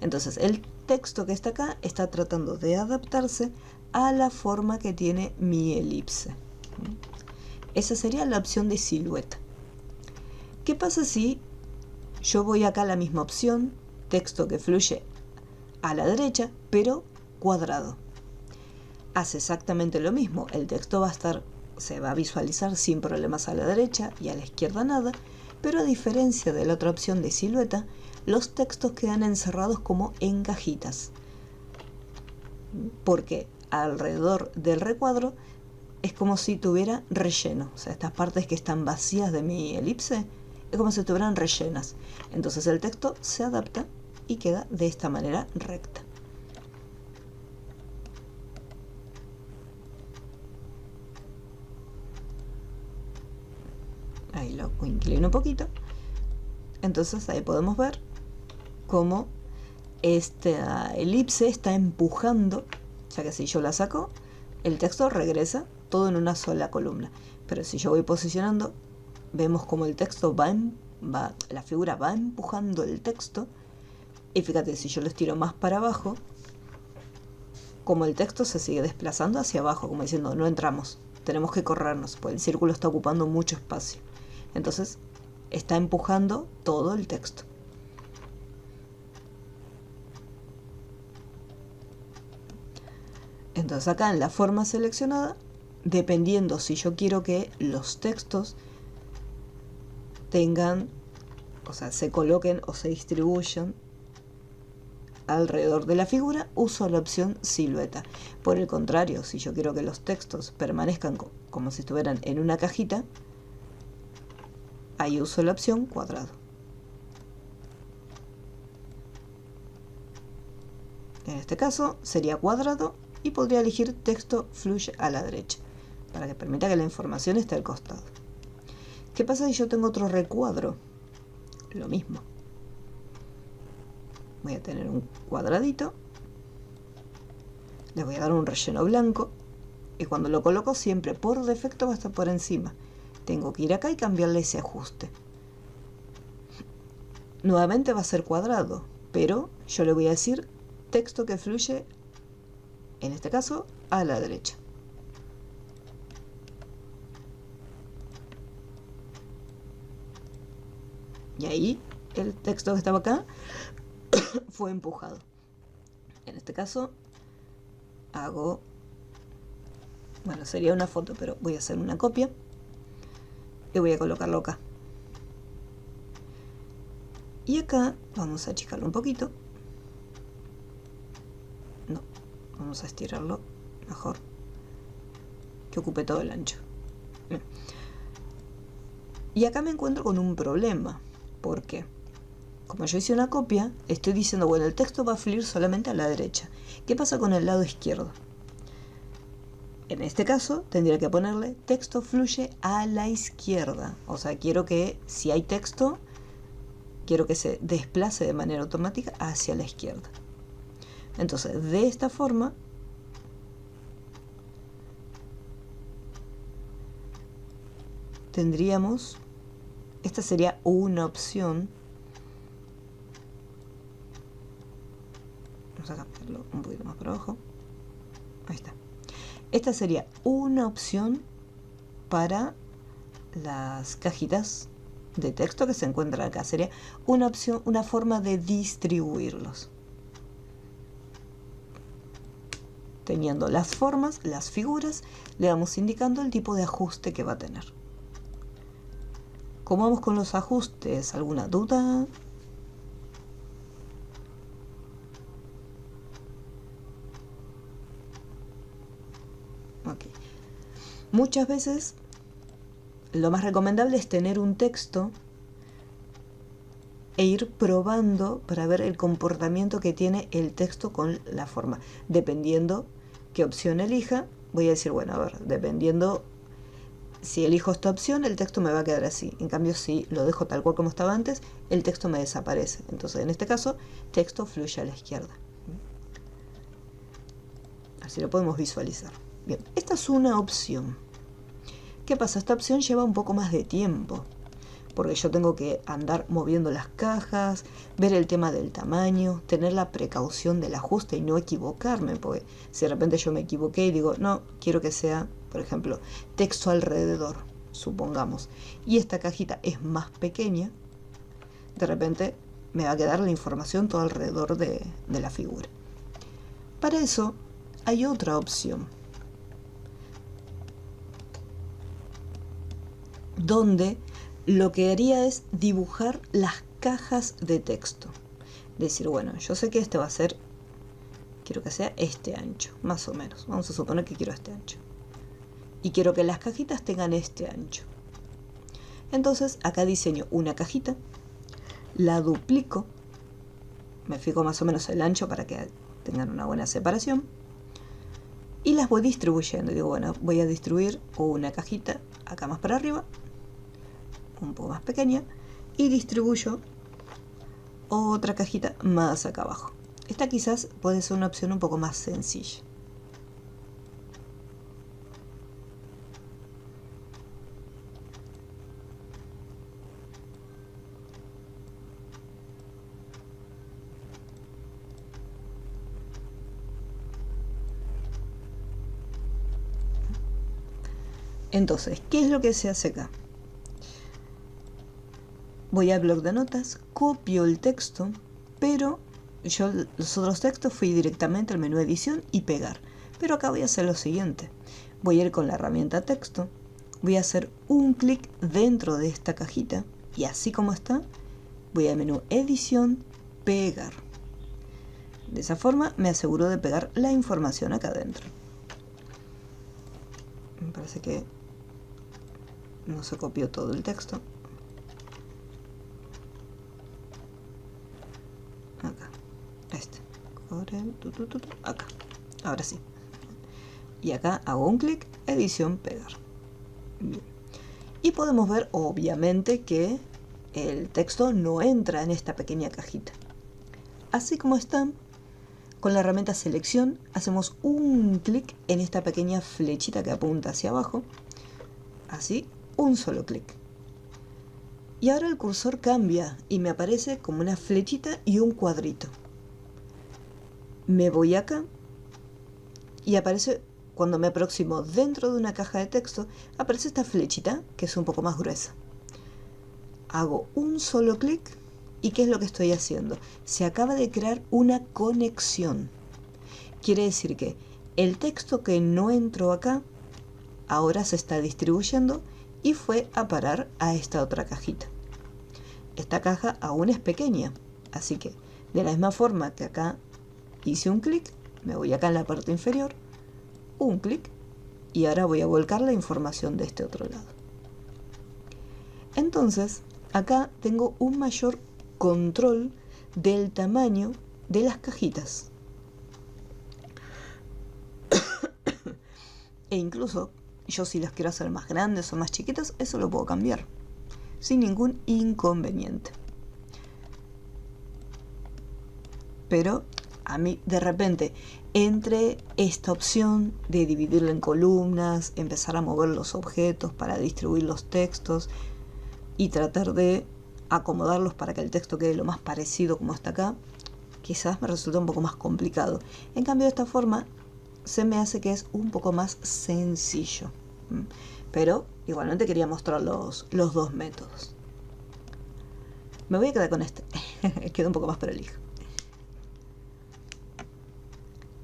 S1: Entonces, el texto que está acá está tratando de adaptarse a la forma que tiene mi elipse. Esa sería la opción de silueta. ¿Qué pasa si yo voy acá a la misma opción, texto que fluye a la derecha, pero cuadrado? Hace exactamente lo mismo. El texto se va a visualizar sin problemas a la derecha y a la izquierda nada, pero a diferencia de la otra opción de silueta, los textos quedan encerrados como en cajitas, porque alrededor del recuadro es como si tuviera relleno. O sea, estas partes que están vacías de mi elipse es como si estuvieran rellenas. Entonces el texto se adapta y queda de esta manera recta. Ahí lo inclino un poquito. Entonces ahí podemos ver cómo esta elipse está empujando, ya que si yo la saco, el texto regresa todo en una sola columna. Pero si yo voy posicionando, vemos como el texto la figura va empujando el texto. Y fíjate, si yo lo estiro más para abajo, como el texto se sigue desplazando hacia abajo, como diciendo, no entramos, tenemos que corrernos, porque el círculo está ocupando mucho espacio. Entonces, está empujando todo el texto. Entonces acá en la forma seleccionada, dependiendo si yo quiero que los textos tengan, o sea, se coloquen o se distribuyan alrededor de la figura, uso la opción silueta. Por el contrario, si yo quiero que los textos permanezcan como si estuvieran en una cajita, ahí uso la opción cuadrado. En este caso sería cuadrado y podría elegir texto fluye a la derecha, para que permita que la información esté al costado. ¿Qué pasa si yo tengo otro recuadro? Lo mismo. Voy a tener un cuadradito, le voy a dar un relleno blanco y cuando lo coloco siempre por defecto va a estar por encima. Tengo que ir acá y cambiarle ese ajuste. Nuevamente va a ser cuadrado, pero yo le voy a decir texto que fluye, en este caso, a la derecha. Y ahí el texto que estaba acá fue empujado. En este caso hago, bueno, sería una foto, pero voy a hacer una copia y voy a colocarlo acá. Y acá vamos a achicarlo un poquito. No, vamos a estirarlo mejor, que ocupe todo el ancho. Y acá me encuentro con un problema. ¿Por qué? como yo hice una copia, estoy diciendo, bueno, el texto va a fluir solamente a la derecha. ¿Qué pasa con el lado izquierdo? En este caso, tendría que ponerle texto fluye a la izquierda. O sea, quiero que si hay texto, quiero que se desplace de manera automática hacia la izquierda. Entonces, de esta forma, tendríamos, esta sería una opción. Vamos a cambiarlo un poquito más para abajo. Ahí está. Esta sería una opción para las cajitas de texto que se encuentran acá. Sería una opción, una forma de distribuirlos. Teniendo las formas, las figuras, le vamos indicando el tipo de ajuste que va a tener. ¿Cómo vamos con los ajustes? ¿Alguna duda? Ok. Muchas veces lo más recomendable es tener un texto e ir probando para ver el comportamiento que tiene el texto con la forma. Dependiendo qué opción elija, voy a decir, bueno, a ver, dependiendo si elijo esta opción, el texto me va a quedar así. En cambio, si lo dejo tal cual como estaba antes, el texto me desaparece. Entonces, en este caso, texto fluye a la izquierda. Así lo podemos visualizar. Bien, esta es una opción. ¿Qué pasa? Esta opción lleva un poco más de tiempo, porque yo tengo que andar moviendo las cajas, ver el tema del tamaño, tener la precaución del ajuste y no equivocarme, porque si de repente yo me equivoqué y digo, no, quiero que sea, por ejemplo, texto alrededor, supongamos, y esta cajita es más pequeña, de repente me va a quedar la información todo alrededor de la figura. Para eso hay otra opción, donde lo que haría es dibujar las cajas de texto. Decir, bueno, yo sé que este va a ser, quiero que sea este ancho, más o menos. Vamos a suponer que quiero este ancho. Y quiero que las cajitas tengan este ancho. Entonces, acá diseño una cajita, la duplico, me fijo más o menos el ancho para que tengan una buena separación, y las voy distribuyendo. Digo, bueno, voy a distribuir una cajita acá más para arriba, un poco más pequeña, y distribuyo otra cajita más acá abajo. Esta quizás puede ser una opción un poco más sencilla. Entonces, ¿qué es lo que se hace acá? Voy al bloc de notas, copio el texto, pero yo los otros textos fui directamente al menú edición y pegar. Pero acá voy a hacer lo siguiente. Voy a ir con la herramienta texto, voy a hacer un clic dentro de esta cajita y así como está, voy al menú edición, pegar. De esa forma me aseguro de pegar la información acá adentro. Me parece que no se copió todo el texto. Acá, acá, ahora sí. Y acá hago un clic, edición, pegar. Bien. Y podemos ver obviamente que el texto no entra en esta pequeña cajita. Así como están, con la herramienta selección hacemos un clic en esta pequeña flechita que apunta hacia abajo. Así, un solo clic. Y ahora el cursor cambia y me aparece como una flechita y un cuadrito. Me voy acá y aparece, cuando me aproximo dentro de una caja de texto, aparece esta flechita que es un poco más gruesa. Hago un solo clic y ¿qué es lo que estoy haciendo? Se acaba de crear una conexión. Quiere decir que el texto que no entró acá ahora se está distribuyendo y fue a parar a esta otra cajita. Esta caja aún es pequeña, así que de la misma forma que acá hice un clic, me voy acá en la parte inferior, un clic, y ahora voy a volcar la información de este otro lado. Entonces, acá tengo un mayor control del tamaño de las cajitas. E incluso yo, si las quiero hacer más grandes o más chiquitas, eso lo puedo cambiar sin ningún inconveniente. Pero a mí, de repente, entre esta opción de dividirlo en columnas, empezar a mover los objetos para distribuir los textos y tratar de acomodarlos para que el texto quede lo más parecido como está acá, quizás me resulta un poco más complicado. En cambio, de esta forma se me hace que es un poco más sencillo. Pero igualmente quería mostrar los dos métodos. Me voy a quedar con este. Queda un poco más prolijo.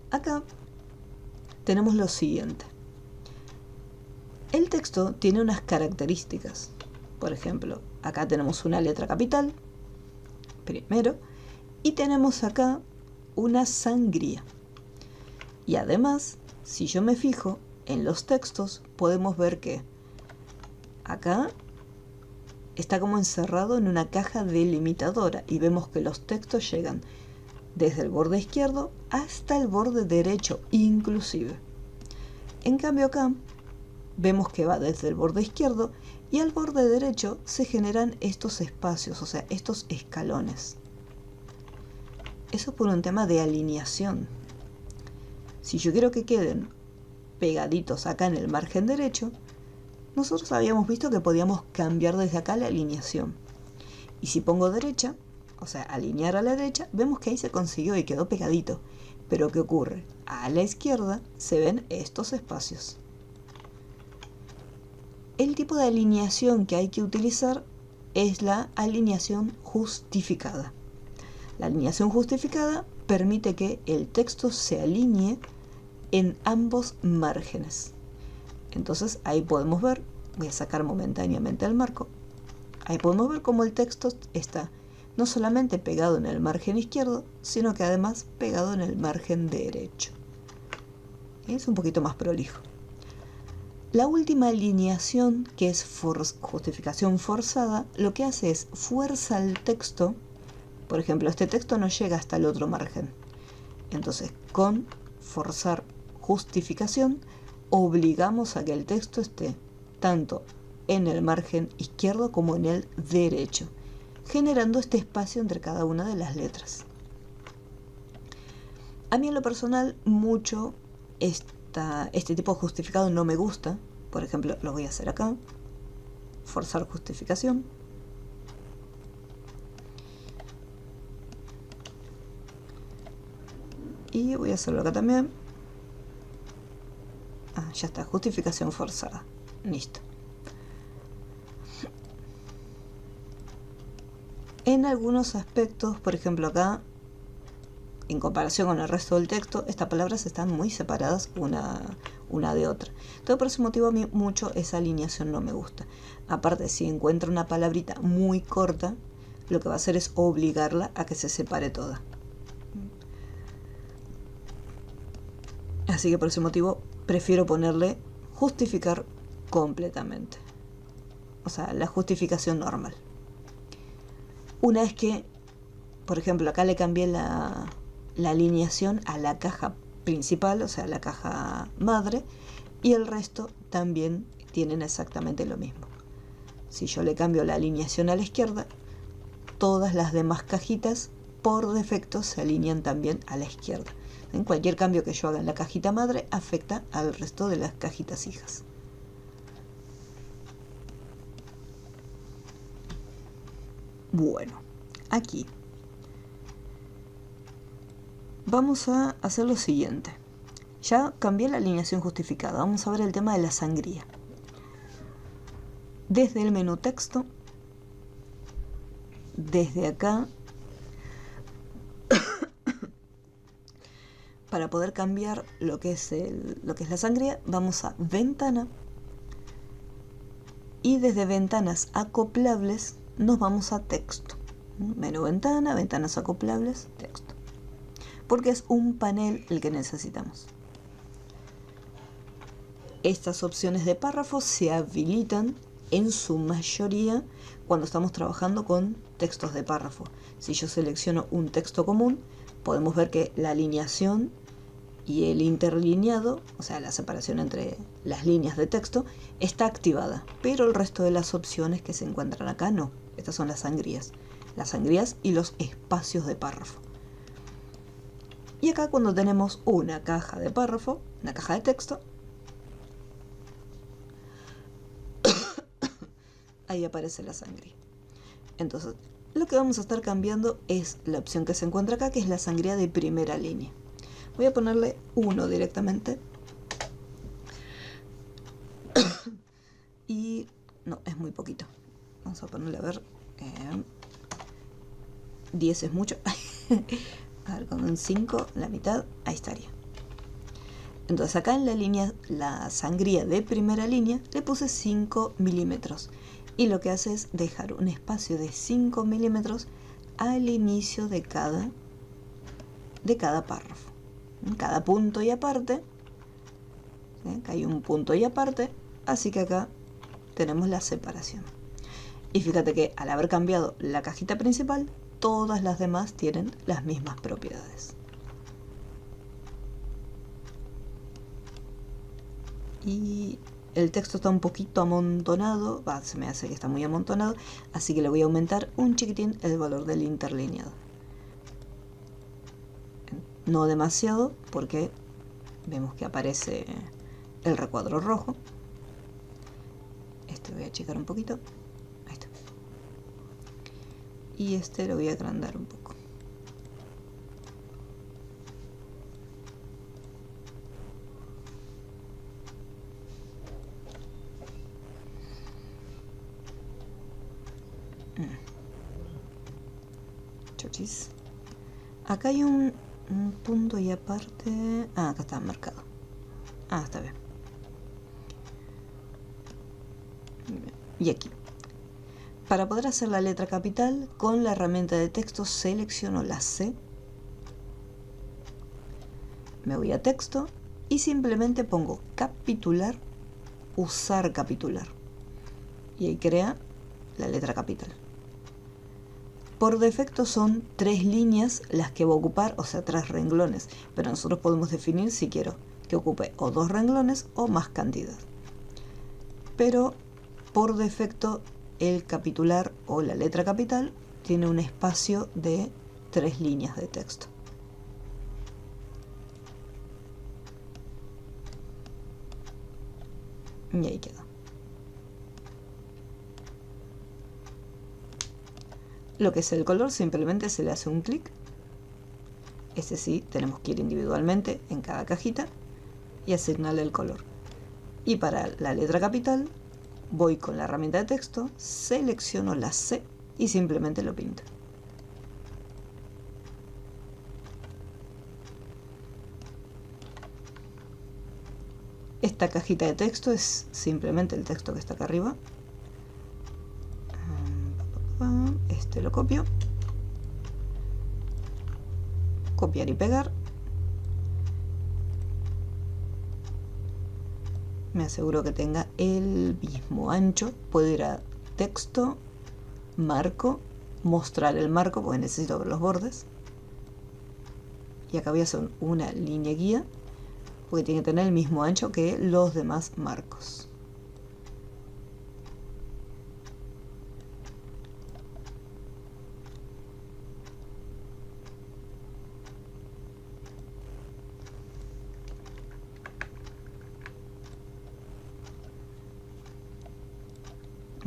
S1: Acá tenemos lo siguiente. El texto tiene unas características. Por ejemplo, acá tenemos una letra capital, primero, y tenemos acá una sangría. Y además, si yo me fijo en los textos, podemos ver que acá está como encerrado en una caja delimitadora y vemos que los textos llegan desde el borde izquierdo hasta el borde derecho inclusive. En cambio acá vemos que va desde el borde izquierdo y al borde derecho se generan estos espacios, o sea, estos escalones. Eso es por un tema de alineación. Si yo quiero que queden pegaditos acá en el margen derecho, nosotros habíamos visto que podíamos cambiar desde acá la alineación. Y si pongo derecha, o sea, alinear a la derecha, vemos que ahí se consiguió y quedó pegadito. Pero ¿qué ocurre? A la izquierda se ven estos espacios. El tipo de alineación que hay que utilizar es la alineación justificada. La alineación justificada permite que el texto se alinee en ambos márgenes. Entonces ahí podemos ver, voy a sacar momentáneamente el marco, ahí podemos ver cómo el texto está no solamente pegado en el margen izquierdo, sino que además pegado en el margen derecho. Es un poquito más prolijo. La última alineación, que es justificación forzada, lo que hace es fuerza el texto. Por ejemplo, este texto no llega hasta el otro margen. Entonces, con forzar justificación, obligamos a que el texto esté tanto en el margen izquierdo como en el derecho, generando este espacio entre cada una de las letras. A mí en lo personal mucho este tipo de justificado no me gusta. Por ejemplo, lo voy a hacer acá, forzar justificación. Y voy a hacerlo acá también. Ya está, justificación forzada. Listo. En algunos aspectos, por ejemplo acá, en comparación con el resto del texto, estas palabras están muy separadas una de otra. Entonces, por ese motivo a mí mucho esa alineación no me gusta. Aparte, si encuentro una palabrita muy corta, lo que va a hacer es obligarla a que se separe toda. Así que por ese motivo prefiero ponerle justificar completamente. O sea, la justificación normal. Una vez que, por ejemplo, acá le cambié la alineación a la caja principal, o sea, la caja madre, y el resto también tienen exactamente lo mismo. Si yo le cambio la alineación a la izquierda, todas las demás cajitas por defecto se alinean también a la izquierda. En cualquier cambio que yo haga en la cajita madre afecta al resto de las cajitas hijas. Bueno, aquí vamos a hacer lo siguiente. Ya cambié la alineación justificada. Vamos a ver el tema de la sangría. Desde el menú texto, desde acá, para poder cambiar lo que es la sangría, vamos a ventana y desde ventanas acoplables nos vamos a texto. Menú ventana, ventanas acoplables, texto. Porque es un panel el que necesitamos. Estas opciones de párrafos se habilitan en su mayoría cuando estamos trabajando con textos de párrafo. Si yo selecciono un texto común, podemos ver que la alineación y el interlineado, o sea, la separación entre las líneas de texto, está activada, pero el resto de las opciones que se encuentran acá no. Estas son las sangrías y los espacios de párrafo. Y acá cuando tenemos una caja de párrafo, una caja de texto, ahí aparece la sangría. Entonces, lo que vamos a estar cambiando es la opción que se encuentra acá, que es la sangría de primera línea. Voy a ponerle 1 directamente. Y no, es muy poquito. Vamos a ponerle, a ver, 10 es mucho. A ver, con un 5, la mitad, ahí estaría. Entonces acá en la línea, la sangría de primera línea, le puse 5 milímetros. Y lo que hace es dejar un espacio de 5 milímetros al inicio de cada párrafo. En cada punto y aparte, ¿sí? Acá hay un punto y aparte, así que acá tenemos la separación. Y fíjate que al haber cambiado la cajita principal, todas las demás tienen las mismas propiedades. Y el texto está un poquito amontonado, se me hace que está muy amontonado, así que le voy a aumentar un chiquitín el valor del interlineado. No demasiado, porque vemos que aparece el recuadro rojo. Este lo voy a achicar un poquito. Ahí está. Y este lo voy a agrandar un poco. Chochis. Acá hay un punto y aparte. Ah, acá está marcado. Ah, está bien. Y aquí. Para poder hacer la letra capital, con la herramienta de texto selecciono la C. Me voy a texto y simplemente pongo capitular, usar capitular. Y ahí crea la letra capital. Por defecto son 3 líneas las que va a ocupar, o sea, 3 renglones. Pero nosotros podemos definir si quiero que ocupe o 2 renglones o más cantidad. Pero por defecto el capitular o la letra capital tiene un espacio de 3 líneas de texto. Y ahí quedó. Lo que es el color, simplemente se le hace un clic. Este sí, tenemos que ir individualmente en cada cajita y asignarle el color. Y para la letra capital, voy con la herramienta de texto, selecciono la C y simplemente lo pinto. Esta cajita de texto es simplemente el texto que está acá arriba. Este lo copio. Copiar y pegar. Me aseguro que tenga el mismo ancho. Puedo ir a texto, marco, mostrar el marco porque necesito ver los bordes. Y acá voy a hacer una línea guía porque tiene que tener el mismo ancho que los demás marcos.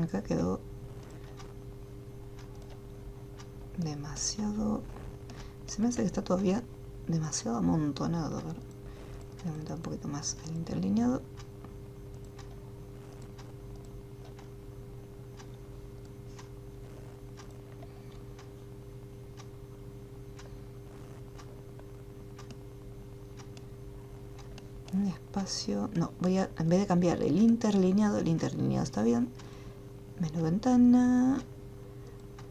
S1: Acá quedó demasiado. Se me hace que está todavía demasiado amontonado. A ver, voy a aumentar un poquito más el interlineado. Un espacio. No, voy a, en vez de cambiar el interlineado está bien. Menú ventana,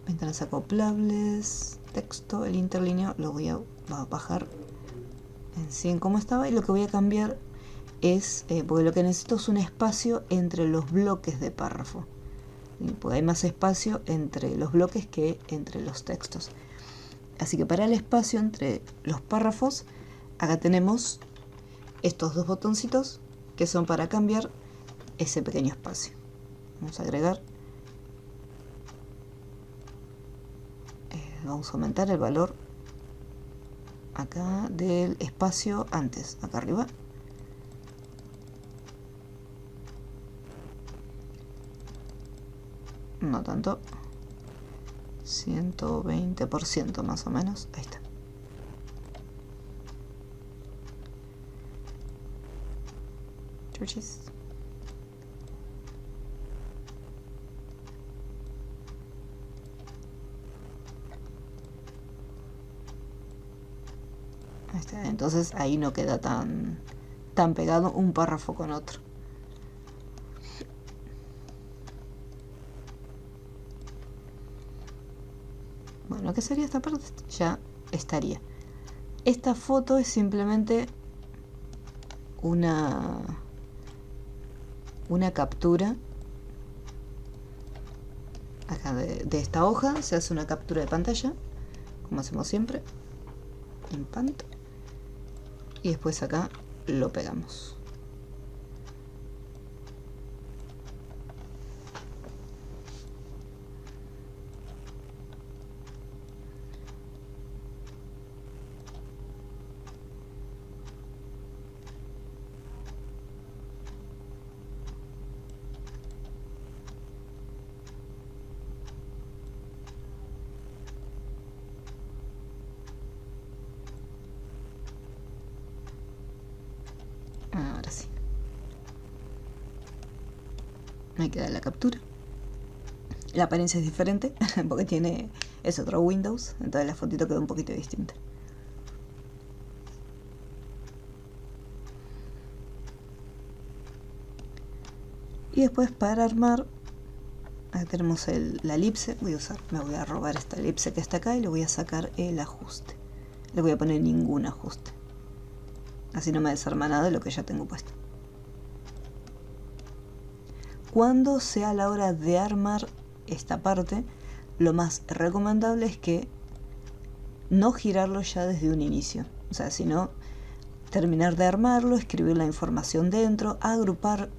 S1: ventanas acoplables, texto, el interlineado lo voy a bajar en 100 como estaba y lo que voy a cambiar es, porque lo que necesito es un espacio entre los bloques de párrafo. porque hay más espacio entre los bloques que entre los textos. Así que para el espacio entre los párrafos, acá tenemos estos dos botoncitos que son para cambiar ese pequeño espacio. Vamos a agregar, vamos a aumentar el valor acá del espacio antes, acá arriba. No tanto, 120% más o menos, ahí está. Churches. Ahí está. Entonces ahí no queda tan pegado un párrafo con otro. Bueno, ¿qué sería esta parte? Ya estaría. Esta foto es simplemente una captura. Acá de esta hoja se hace una captura de pantalla, como hacemos siempre, en Paint, y después acá lo pegamos. Ahora sí. Me queda la captura. La apariencia es diferente porque es otro Windows, entonces la fotito queda un poquito distinta. Y después para armar, acá tenemos la elipse. Me voy a robar esta elipse que está acá y le voy a sacar el ajuste. Le voy a poner ningún ajuste. Así no me desarma nada de lo que ya tengo puesto. Cuando sea la hora de armar esta parte, lo más recomendable es que no girarlo ya desde un inicio. O sea, sino terminar de armarlo, escribir la información dentro, agrupar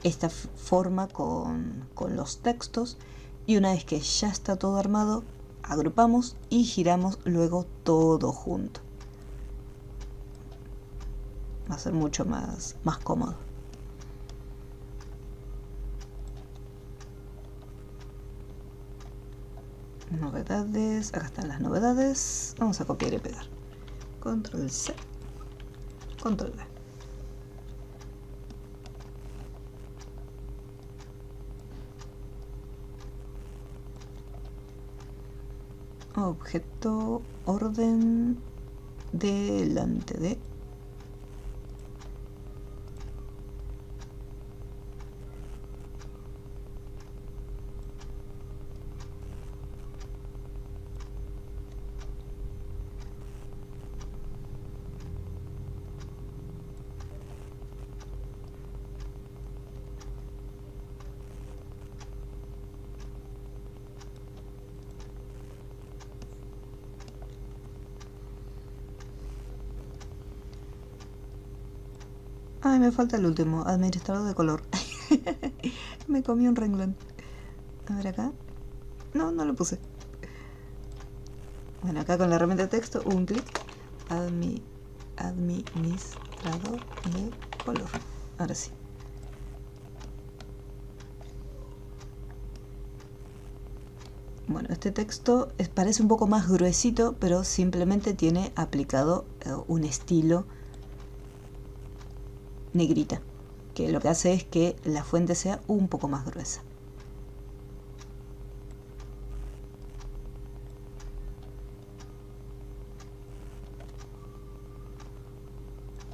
S1: esta forma con los textos, y una vez que ya está todo armado, agrupamos y giramos luego todo junto. Va a ser mucho más cómodo. Novedades, acá están las novedades. Vamos a copiar y pegar. Control C, Control V. Objeto, orden, delante de. Ay, me falta el último, administrador de color. Me comí un renglón. A ver acá. No lo puse. Bueno, acá con la herramienta de texto, un clic. Administrador de color. Ahora sí. Bueno, este texto parece un poco más gruesito, pero simplemente tiene aplicado un estilo negrita, que lo que hace es que la fuente sea un poco más gruesa.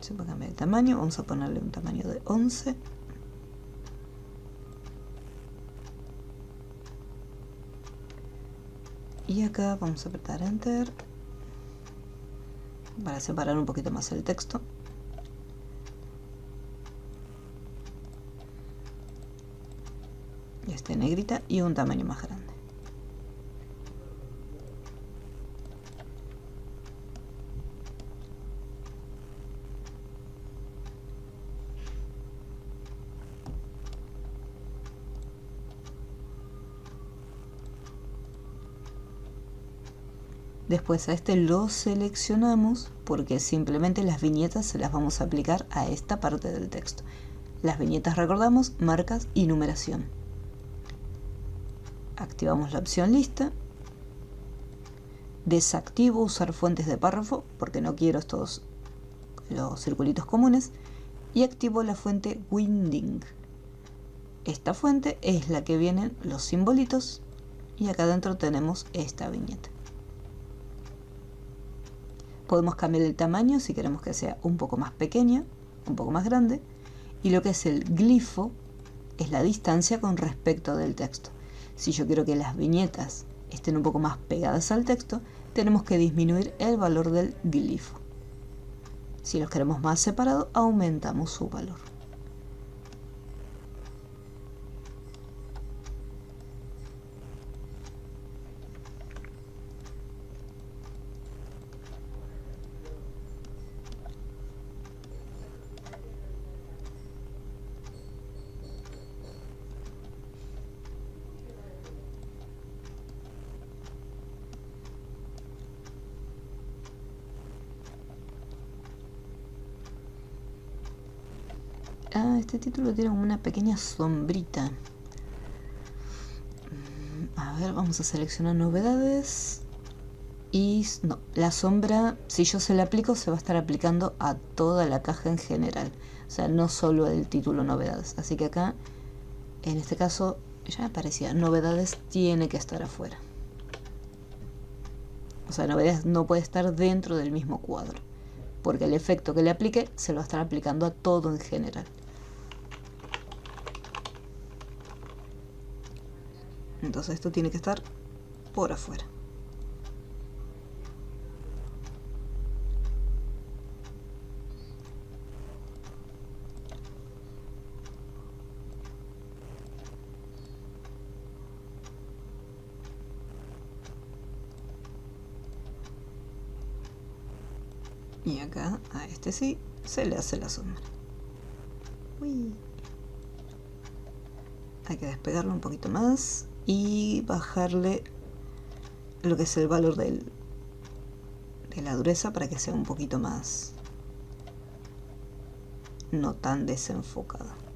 S1: Se puede cambiar el tamaño, vamos a ponerle un tamaño de 11. Y acá vamos a apretar Enter para separar un poquito más el texto. Ya está. esté negrita y un tamaño más grande. Después a este lo seleccionamos porque simplemente las viñetas se las vamos a aplicar a esta parte del texto. Las viñetas, recordamos, marcas y numeración. Activamos la opción lista. Desactivo usar fuentes de párrafo porque no quiero los circulitos comunes. Y activo la fuente Winding. Esta fuente es la que vienen los simbolitos y acá adentro tenemos esta viñeta. Podemos cambiar el tamaño si queremos que sea un poco más pequeña, un poco más grande. Y lo que es el glifo es la distancia con respecto del texto. Si yo quiero que las viñetas estén un poco más pegadas al texto, tenemos que disminuir el valor del glifo. Si los queremos más separados, aumentamos su valor. Este título tiene una pequeña sombrita. A ver, vamos a seleccionar novedades. Y no, la sombra, si yo se la aplico, se va a estar aplicando a toda la caja en general. O sea, no solo el título novedades. Así que acá, en este caso, ya me parecía, novedades tiene que estar afuera. O sea, novedades no puede estar dentro del mismo cuadro. Porque el efecto que le aplique se lo va a estar aplicando a todo en general. Entonces esto tiene que estar por afuera. Y acá a este sí se le hace la sombra. Uy. Hay que despegarlo un poquito más y bajarle lo que es el valor de la dureza para que sea un poquito más, no tan desenfocado.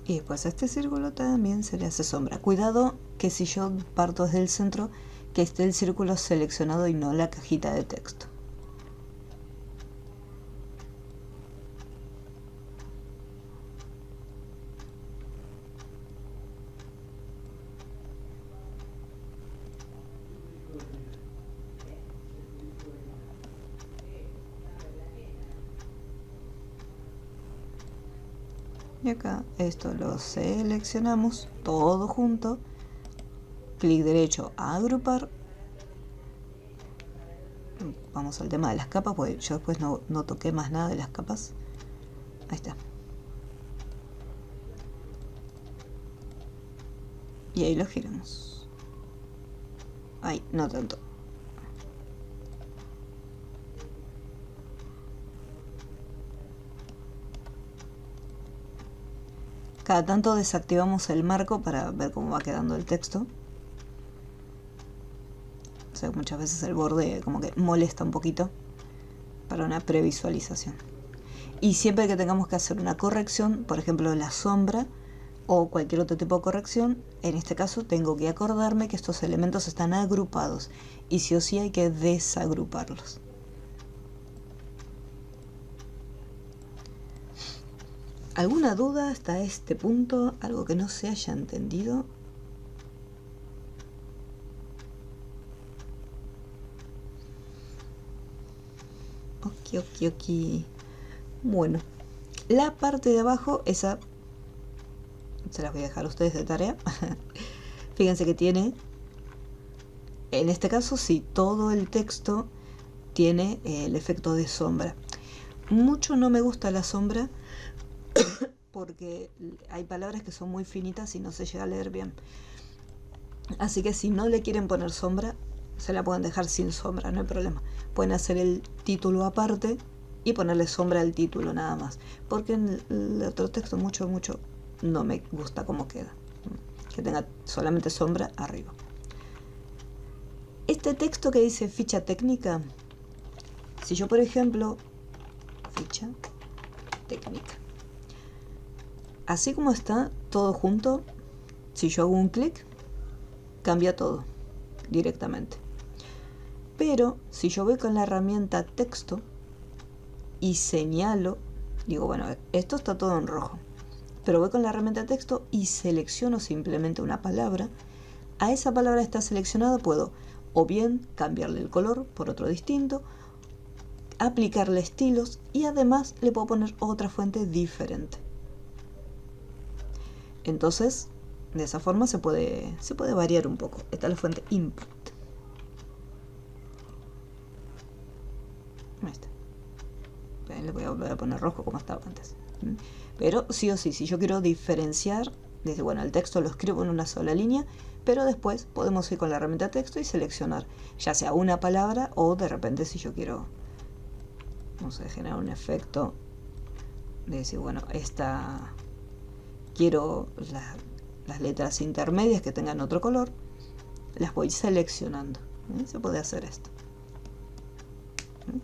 S1: Y después a este círculo también se le hace sombra. Cuidado que si yo parto desde el centro, que esté el círculo seleccionado y no la cajita de texto. Y acá esto lo seleccionamos todo junto, clic derecho a agrupar. Vamos al tema de las capas, porque yo después no toqué más nada de las capas. Ahí está. Y ahí lo giramos. Ahí, no tanto. Cada tanto desactivamos el marco para ver cómo va quedando el texto. O sea, muchas veces el borde como que molesta un poquito para una previsualización. Y siempre que tengamos que hacer una corrección, por ejemplo la sombra o cualquier otro tipo de corrección, en este caso tengo que acordarme que estos elementos están agrupados y sí o sí hay que desagruparlos. ¿Alguna duda hasta este punto? ¿Algo que no se haya entendido? Ok. Bueno, la parte de abajo, esa se las voy a dejar a ustedes de tarea. Fíjense que tiene, en este caso sí, todo el texto tiene el efecto de sombra. Mucho no me gusta la sombra porque hay palabras que son muy finitas y no se llega a leer bien. Así que si no le quieren poner sombra, se la pueden dejar sin sombra, no hay problema. Pueden hacer el título aparte y ponerle sombra al título nada más. Porque en el otro texto mucho no me gusta cómo queda. Que tenga solamente sombra arriba. Este texto que dice ficha técnica, si yo por ejemplo, ficha técnica, así como está todo junto, si yo hago un clic, cambia todo directamente. Pero si yo voy con la herramienta texto y señalo, digo, bueno, esto está todo en rojo, pero voy con la herramienta texto y selecciono simplemente una palabra, a esa palabra está seleccionada, puedo o bien cambiarle el color por otro distinto, aplicarle estilos y además le puedo poner otra fuente diferente. Entonces, de esa forma se puede variar un poco. Esta es la fuente input. Ahí está. Le voy a volver a poner rojo como estaba antes. Pero sí o sí, si yo quiero diferenciar, dice, bueno, el texto lo escribo en una sola línea, pero después podemos ir con la herramienta texto y seleccionar ya sea una palabra o de repente si yo quiero, no sé, generar un efecto de decir, bueno, quiero las letras intermedias que tengan otro color, las voy seleccionando. Se puede hacer esto.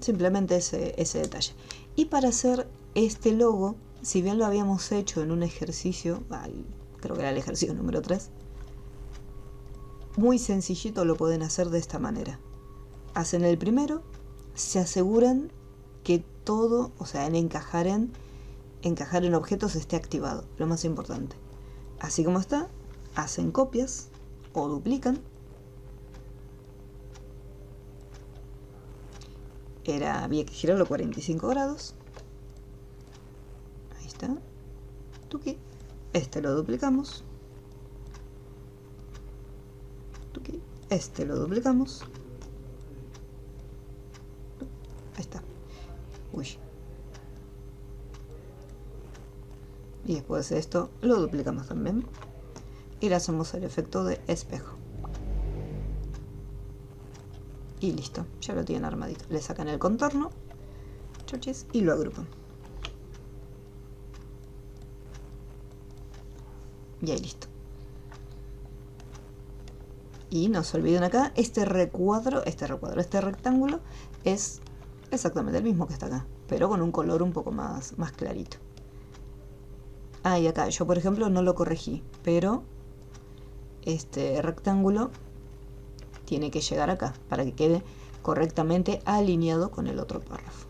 S1: Simplemente ese detalle. Y para hacer este logo, si bien lo habíamos hecho en un ejercicio, creo que era el ejercicio número 3, muy sencillito lo pueden hacer de esta manera. Hacen el primero, se aseguran que todo, o sea, en encajar en objetos esté activado, lo más importante. Así como está, hacen copias o duplican. Había que girarlo 45 grados. Ahí está. Tuki. Este lo duplicamos. Tuki. Este lo duplicamos. Ahí está. Uy. Y después de esto lo duplicamos también. Y le hacemos el efecto de espejo. Y listo, ya lo tienen armadito. Le sacan el contorno, chochis, y lo agrupan. Y ahí listo. Y no se olviden acá, este rectángulo es exactamente el mismo que está acá, pero con un color un poco más clarito. Y acá yo por ejemplo no lo corregí, pero este rectángulo tiene que llegar acá para que quede correctamente alineado con el otro párrafo.